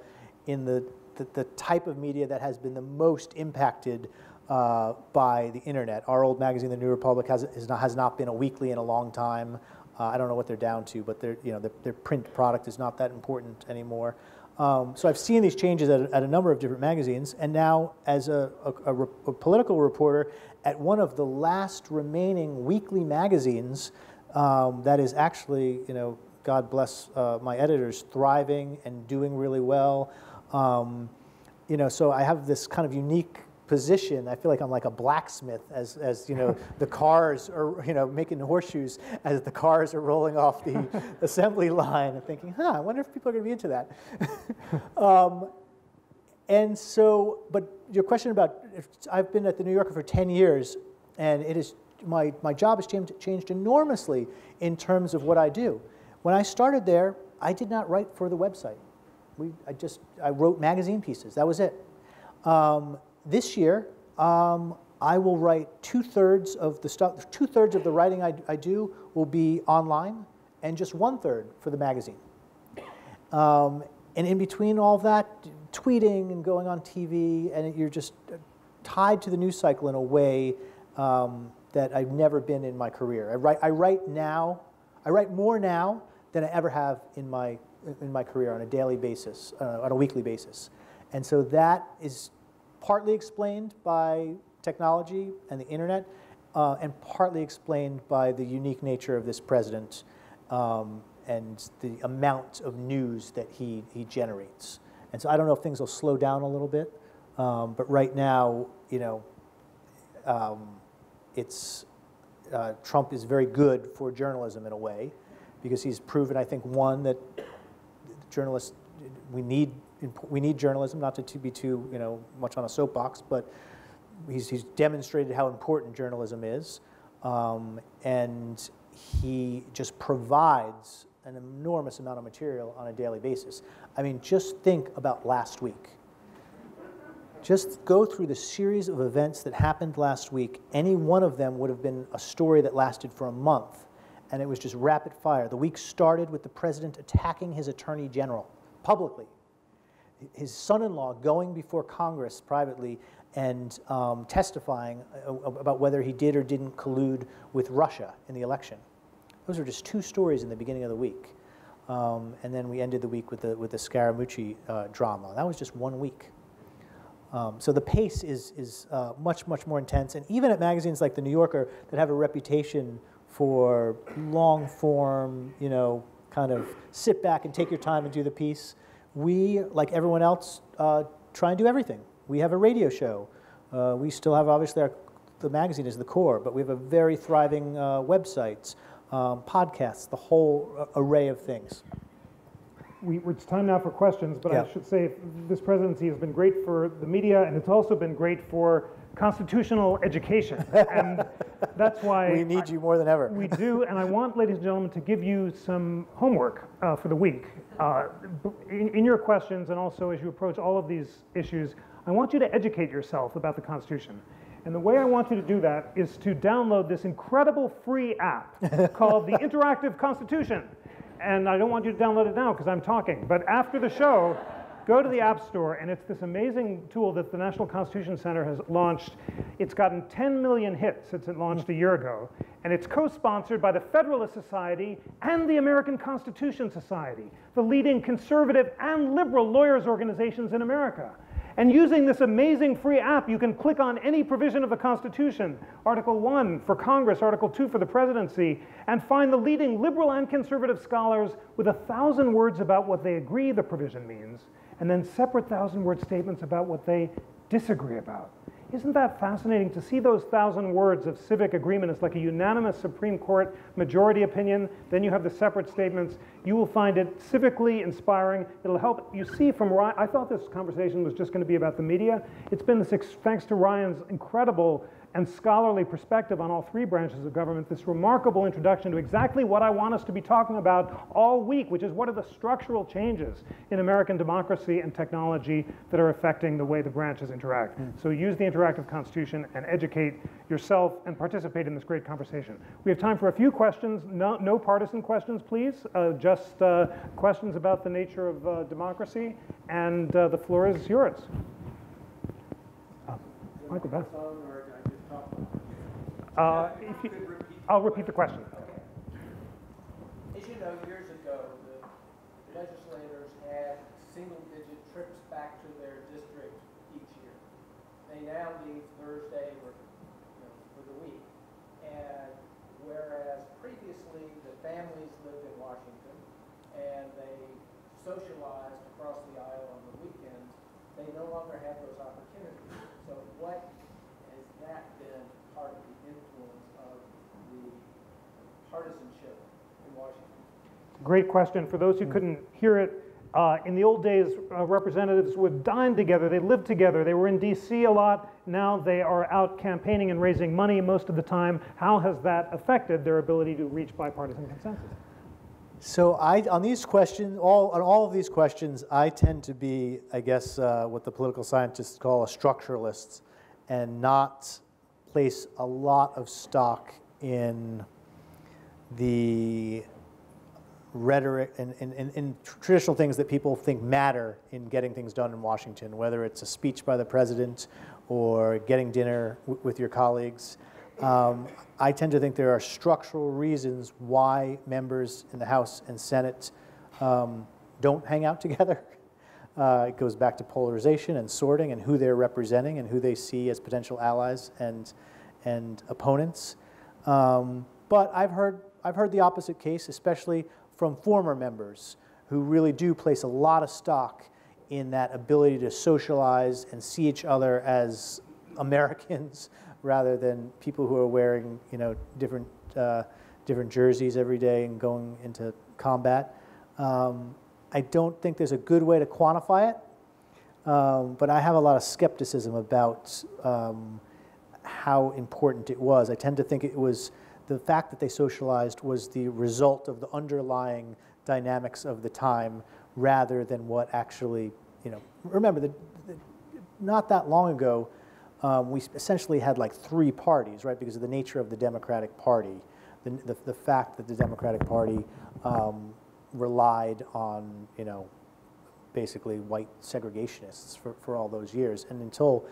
type of media that has been the most impacted by the internet. Our old magazine, The New Republic, has not been a weekly in a long time. I don't know what they're down to, but their print product is not that important anymore. So I've seen these changes at a number of different magazines, and now as a political reporter at one of the last remaining weekly magazines that is actually, God bless my editors, thriving and doing really well. So I have this kind of unique position. I feel like I'm like a blacksmith as the cars are making horseshoes as the cars are rolling off the assembly line, and thinking, I wonder if people are going to be into that. And so, but your question about, I've been at the New Yorker for 10 years, and it is, my job has changed enormously in terms of what I do. When I started there, I did not write for the website. I wrote magazine pieces, that was it. This year, I will write 2/3 of the stuff, 2/3 of the writing I do will be online, and just 1/3 for the magazine. And in between all that, tweeting and going on TV, and you're just tied to the news cycle in a way that I've never been in my career. I write more now than I ever have in my career on a daily basis, on a weekly basis. And so that is partly explained by technology and the internet, and partly explained by the unique nature of this president and the amount of news that he generates. And so I don't know if things will slow down a little bit, but right now, you know, Trump is very good for journalism in a way, because he's proven, I think, one, that journalists, we need journalism, not to be too, you know, much on a soapbox, but he's demonstrated how important journalism is, and he just provides an enormous amount of material on a daily basis. I mean, just think about last week. Just go through the series of events that happened last week. Any one of them would have been a story that lasted for a month, and it was just rapid fire. The week started with the president attacking his attorney general publicly, his son-in-law going before Congress privately and testifying about whether he did or didn't collude with Russia in the election. Those are just two stories in the beginning of the week. And then we ended the week with the Scaramucci drama. That was just 1 week. So the pace is much, much more intense. And even at magazines like The New Yorker that have a reputation for long form, you know, kind of sit back and take your time and do the piece, we, like everyone else, try and do everything. We have a radio show. We still have, obviously, the magazine is the core, but we have a very thriving website, podcasts, the whole array of things. It's time now for questions, but yeah. I should say this presidency has been great for the media, and it's also been great for constitutional education. And that's why we need you more than ever. We do, and I want, ladies and gentlemen, to give you some homework for the week. In your questions, and also as you approach all of these issues, I want you to educate yourself about the Constitution. And the way I want you to do that is to download this incredible free app called the Interactive Constitution. And I don't want you to download it now because I'm talking, but after the show, go to the App Store, and it's this amazing tool that the National Constitution Center has launched. It's gotten 10 million hits since it launched a year ago, and it's co-sponsored by the Federalist Society and the American Constitution Society, the leading conservative and liberal lawyers organizations in America. And using this amazing free app, you can click on any provision of the Constitution, Article 1 for Congress, Article 2 for the presidency, and find the leading liberal and conservative scholars with 1,000 words about what they agree the provision means, and then separate 1,000-word statements about what they disagree about. Isn't that fascinating to see those 1,000 words of civic agreement? It's like a unanimous Supreme Court majority opinion. Then you have the separate statements. You will find it civically inspiring. It'll help you see from Ryan. I thought this conversation was just going to be about the media. It's been this, thanks to Ryan's incredible and scholarly perspective on all three branches of government, this remarkable introduction to exactly what I want us to be talking about all week, which is what are the structural changes in American democracy and technology that are affecting the way the branches interact. So use the Interactive Constitution and educate yourself and participate in this great conversation. We have time for a few questions, no partisan questions, please, just questions about the nature of democracy, and the floor is yours. Michael Beth. I'll repeat the question. Okay. As you know, years ago, the legislators had single-digit trips back to their district each year. They now leave Thursday or for the week. And whereas previously the families lived in Washington and they socialized across the aisle on the weekends, they no longer have those opportunities. So what has that been part of the influence of the partisanship in Washington? Great question. For those who couldn't hear it, In the old days, representatives would dine together, they lived together, they were in DC a lot, now they are out campaigning and raising money most of the time. How has that affected their ability to reach bipartisan consensus? So on these questions, on all of these questions, I tend to be, I guess, what the political scientists call a structuralist, and not place a lot of stock in the rhetoric and traditional things that people think matter in getting things done in Washington, whether it's a speech by the president or getting dinner with your colleagues. I tend to think there are structural reasons why members in the House and Senate don't hang out together. It goes back to polarization and sorting and who they're representing and who they see as potential allies and opponents. But I've heard the opposite case, especially from former members who really do place a lot of stock in that ability to socialize and see each other as Americans rather than people who are wearing, different jerseys every day and going into combat. I don't think there's a good way to quantify it, but I have a lot of skepticism about how important it was. I tend to think it was the fact that they socialized was the result of the underlying dynamics of the time rather than what actually, remember, not that long ago, we essentially had like 3 parties, right, because of the nature of the Democratic Party. The fact that the Democratic Party relied on, basically white segregationists for all those years. And until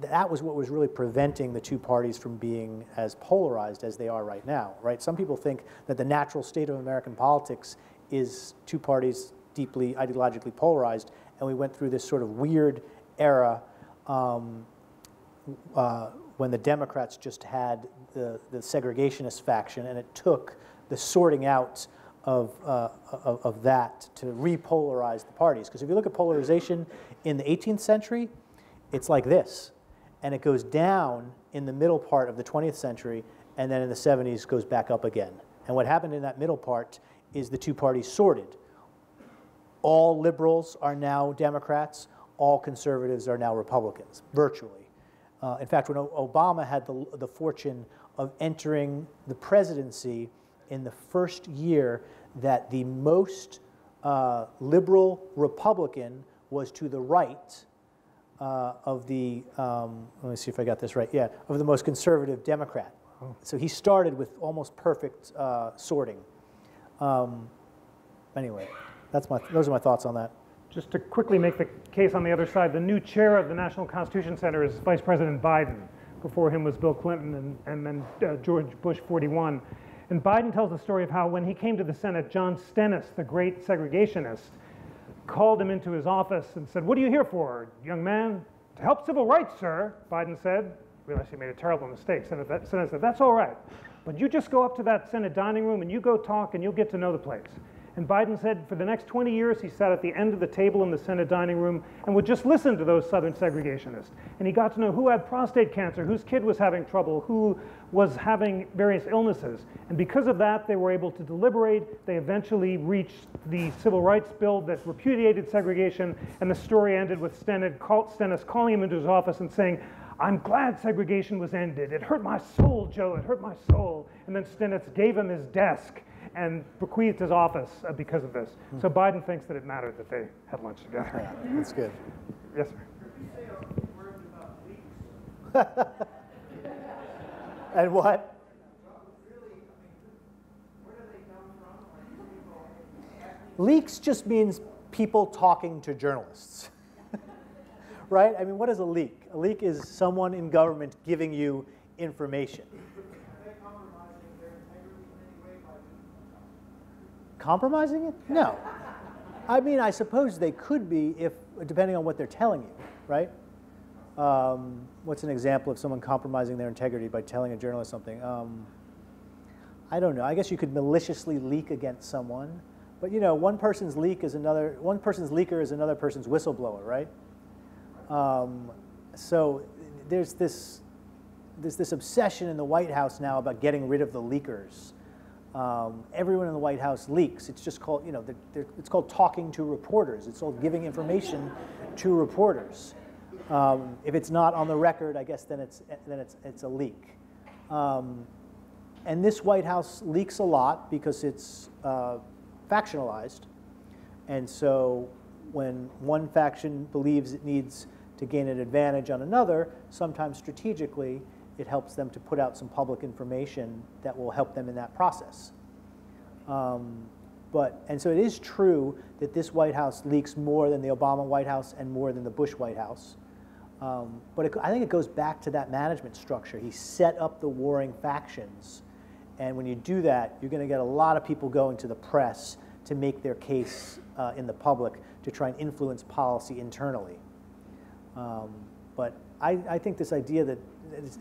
that was what was really preventing the 2 parties from being as polarized as they are right now, right? Some people think that the natural state of American politics is 2 parties deeply ideologically polarized, and we went through this sort of weird era when the Democrats just had the segregationist faction, and it took the sorting out of that to repolarize the parties. Because if you look at polarization in the 18th century, it's like this. And it goes down in the middle part of the 20th century, and then in the 70s goes back up again. And what happened in that middle part is the 2 parties sorted. All liberals are now Democrats, all conservatives are now Republicans, virtually. In fact, when Obama had the fortune of entering the presidency in the first year that the most liberal Republican was to the right of the, let me see if I got this right, yeah, of the most conservative Democrat. Oh. So he started with almost perfect sorting. Anyway, those are my thoughts on that. Just to quickly make the case on the other side, the new chair of the National Constitution Center is Vice President Biden. Before him was Bill Clinton and then George Bush 41. And Biden tells the story of how when he came to the Senate, John Stennis, the great segregationist, called him into his office and said, "What are you here for, young man?" "To help civil rights, sir," Biden said. Realized he made a terrible mistake. Stennis said, "That's all right. But you just go up to that Senate dining room and you go talk and you'll get to know the place." And Biden said for the next 20 years, he sat at the end of the table in the Senate dining room and would just listen to those Southern segregationists. And he got to know who had prostate cancer, whose kid was having trouble, who was having various illnesses. And because of that, they were able to deliberate. They eventually reached the civil rights bill that repudiated segregation. And the story ended with Stennis calling him into his office and saying, "I'm glad segregation was ended. It hurt my soul, Joe, it hurt my soul." And then Stennis gave him his desk and bequeathed his office because of this. Mm-hmm. So Biden thinks that it mattered that they had lunch together. Yeah, that's good. Yes, sir. Could you say a few words about leaks? And what? Really, where do they come from? Leaks just means people talking to journalists. Right? I mean, what is a leak? A leak is someone in government giving you information. Compromising it? No. I mean, I suppose they could be if, depending on what they're telling you, right? What's an example of someone compromising their integrity by telling a journalist something? I don't know. I guess you could maliciously leak against someone, but one person's leaker is another person's whistleblower, right? So there's this obsession in the White House now about getting rid of the leakers. Everyone in the White House leaks. It's just called, it's called talking to reporters. It's called giving information to reporters. If it's not on the record, I guess then it's a leak. And this White House leaks a lot because it's factionalized. And so when one faction believes it needs to gain an advantage on another, sometimes strategically, it helps them to put out some public information that will help them in that process. And so it is true that this White House leaks more than the Obama White House and more than the Bush White House. But I think it goes back to that management structure. He set up the warring factions. And when you do that, you're going to get a lot of people going to the press to make their case in the public to try and influence policy internally. But I think this idea that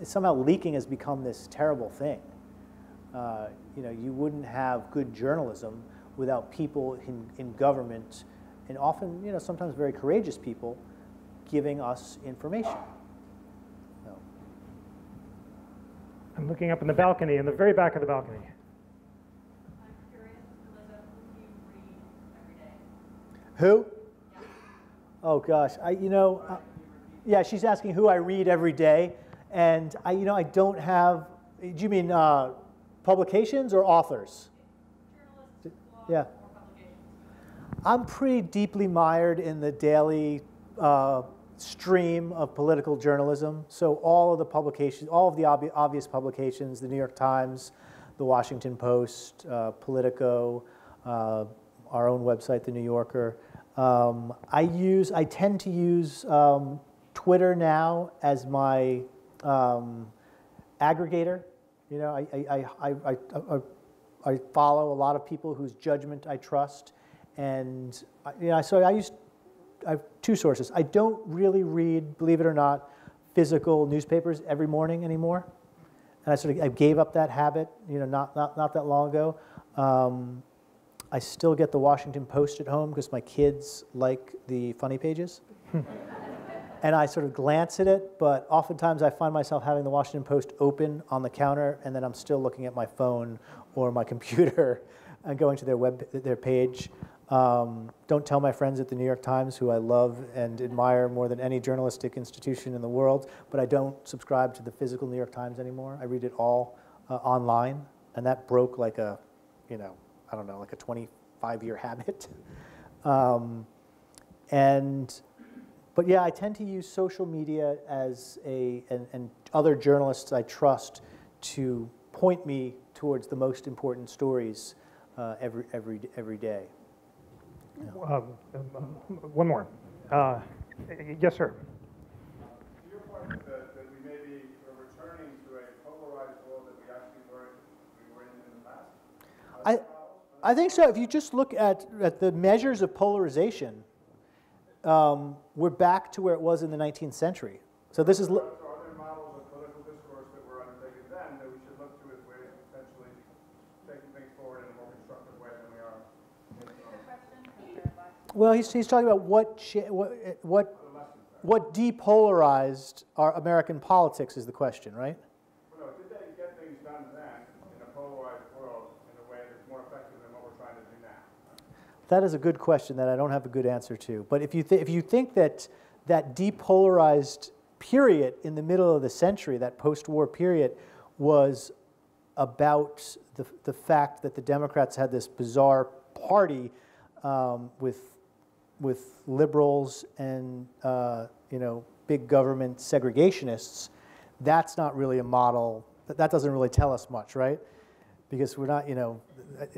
somehow leaking has become this terrible thing. You wouldn't have good journalism without people in government, and often, sometimes very courageous people, giving us information. So. I'm looking up in the balcony, in the very back of the balcony. I'm curious, Lizza, who do you read every day? Who? Yeah. Oh gosh, yeah, she's asking who I read every day, and I don't have. Do you mean publications or authors? Journalists, blogs, yeah. or publications. I'm pretty deeply mired in the daily stream of political journalism. So all of the publications, all of the obvious publications, the New York Times, the Washington Post, Politico, our own website, the New Yorker. I tend to use Twitter now as my aggregator. I follow a lot of people whose judgment I trust, and so I have two sources. I don't really read, believe it or not, physical newspapers every morning anymore, and I gave up that habit, not that long ago. I still get the Washington Post at home because my kids like the funny pages. And I sort of glance at it, but oftentimes I find myself having the Washington Post open on the counter, and then I'm still looking at my phone or my computer and going to their page. Don't tell my friends at the New York Times, who I love and admire more than any journalistic institution in the world, but I don't subscribe to the physical New York Times anymore. I read it all online, and that broke like a, I don't know, like a 25-year habit. But yeah, I tend to use social media as and other journalists I trust to point me towards the most important stories every day. Yeah. One more. Yes, sir. To your point that we may be returning to a polarized world that we actually were in the past? I think so. If you just look at the measures of polarization, we're back to where it was in the 19th century. So this is. So are there models of political discourse that were undertaken then that we should look to as ways of potentially taking things forward in a more constructive way than we are? Well, he's talking about what depolarized our American politics is the question, right? Well, no, did they get things done then in a polarized world in a way that's more effective than what we're trying to do now? That is a good question that I don't have a good answer to. But if you think that depolarized period in the middle of the century, that post-war period, was about the fact that the Democrats had this bizarre party with liberals and big government segregationists, that's not really a model. That doesn't really tell us much, right? Because we're not,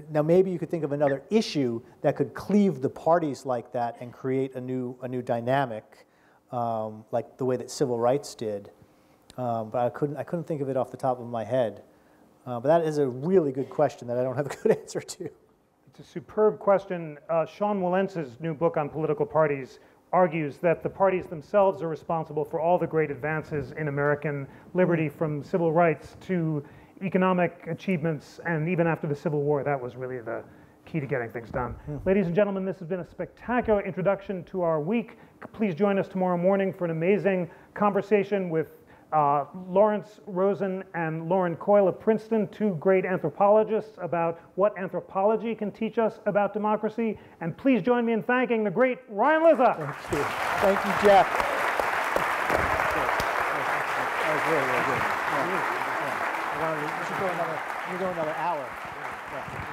now maybe you could think of another issue that could cleave the parties like that and create a new dynamic, like the way that civil rights did. But I couldn't think of it off the top of my head. But that is a really good question that I don't have a good answer to. It's a superb question. Sean Wilent's new book on political parties argues that the parties themselves are responsible for all the great advances in American liberty, from civil rights to economic achievements, and even after the Civil War, that was really the key to getting things done. Ladies and gentlemen, this has been a spectacular introduction to our week. Please join us tomorrow morning for an amazing conversation with Lawrence Rosen and Lauren Coyle of Princeton, two great anthropologists, about what anthropology can teach us about democracy. And please join me in thanking the great Ryan Lizza. Thank you. Thank you, Jeff. That was really, really good. Yeah. We should go another hour. Yeah.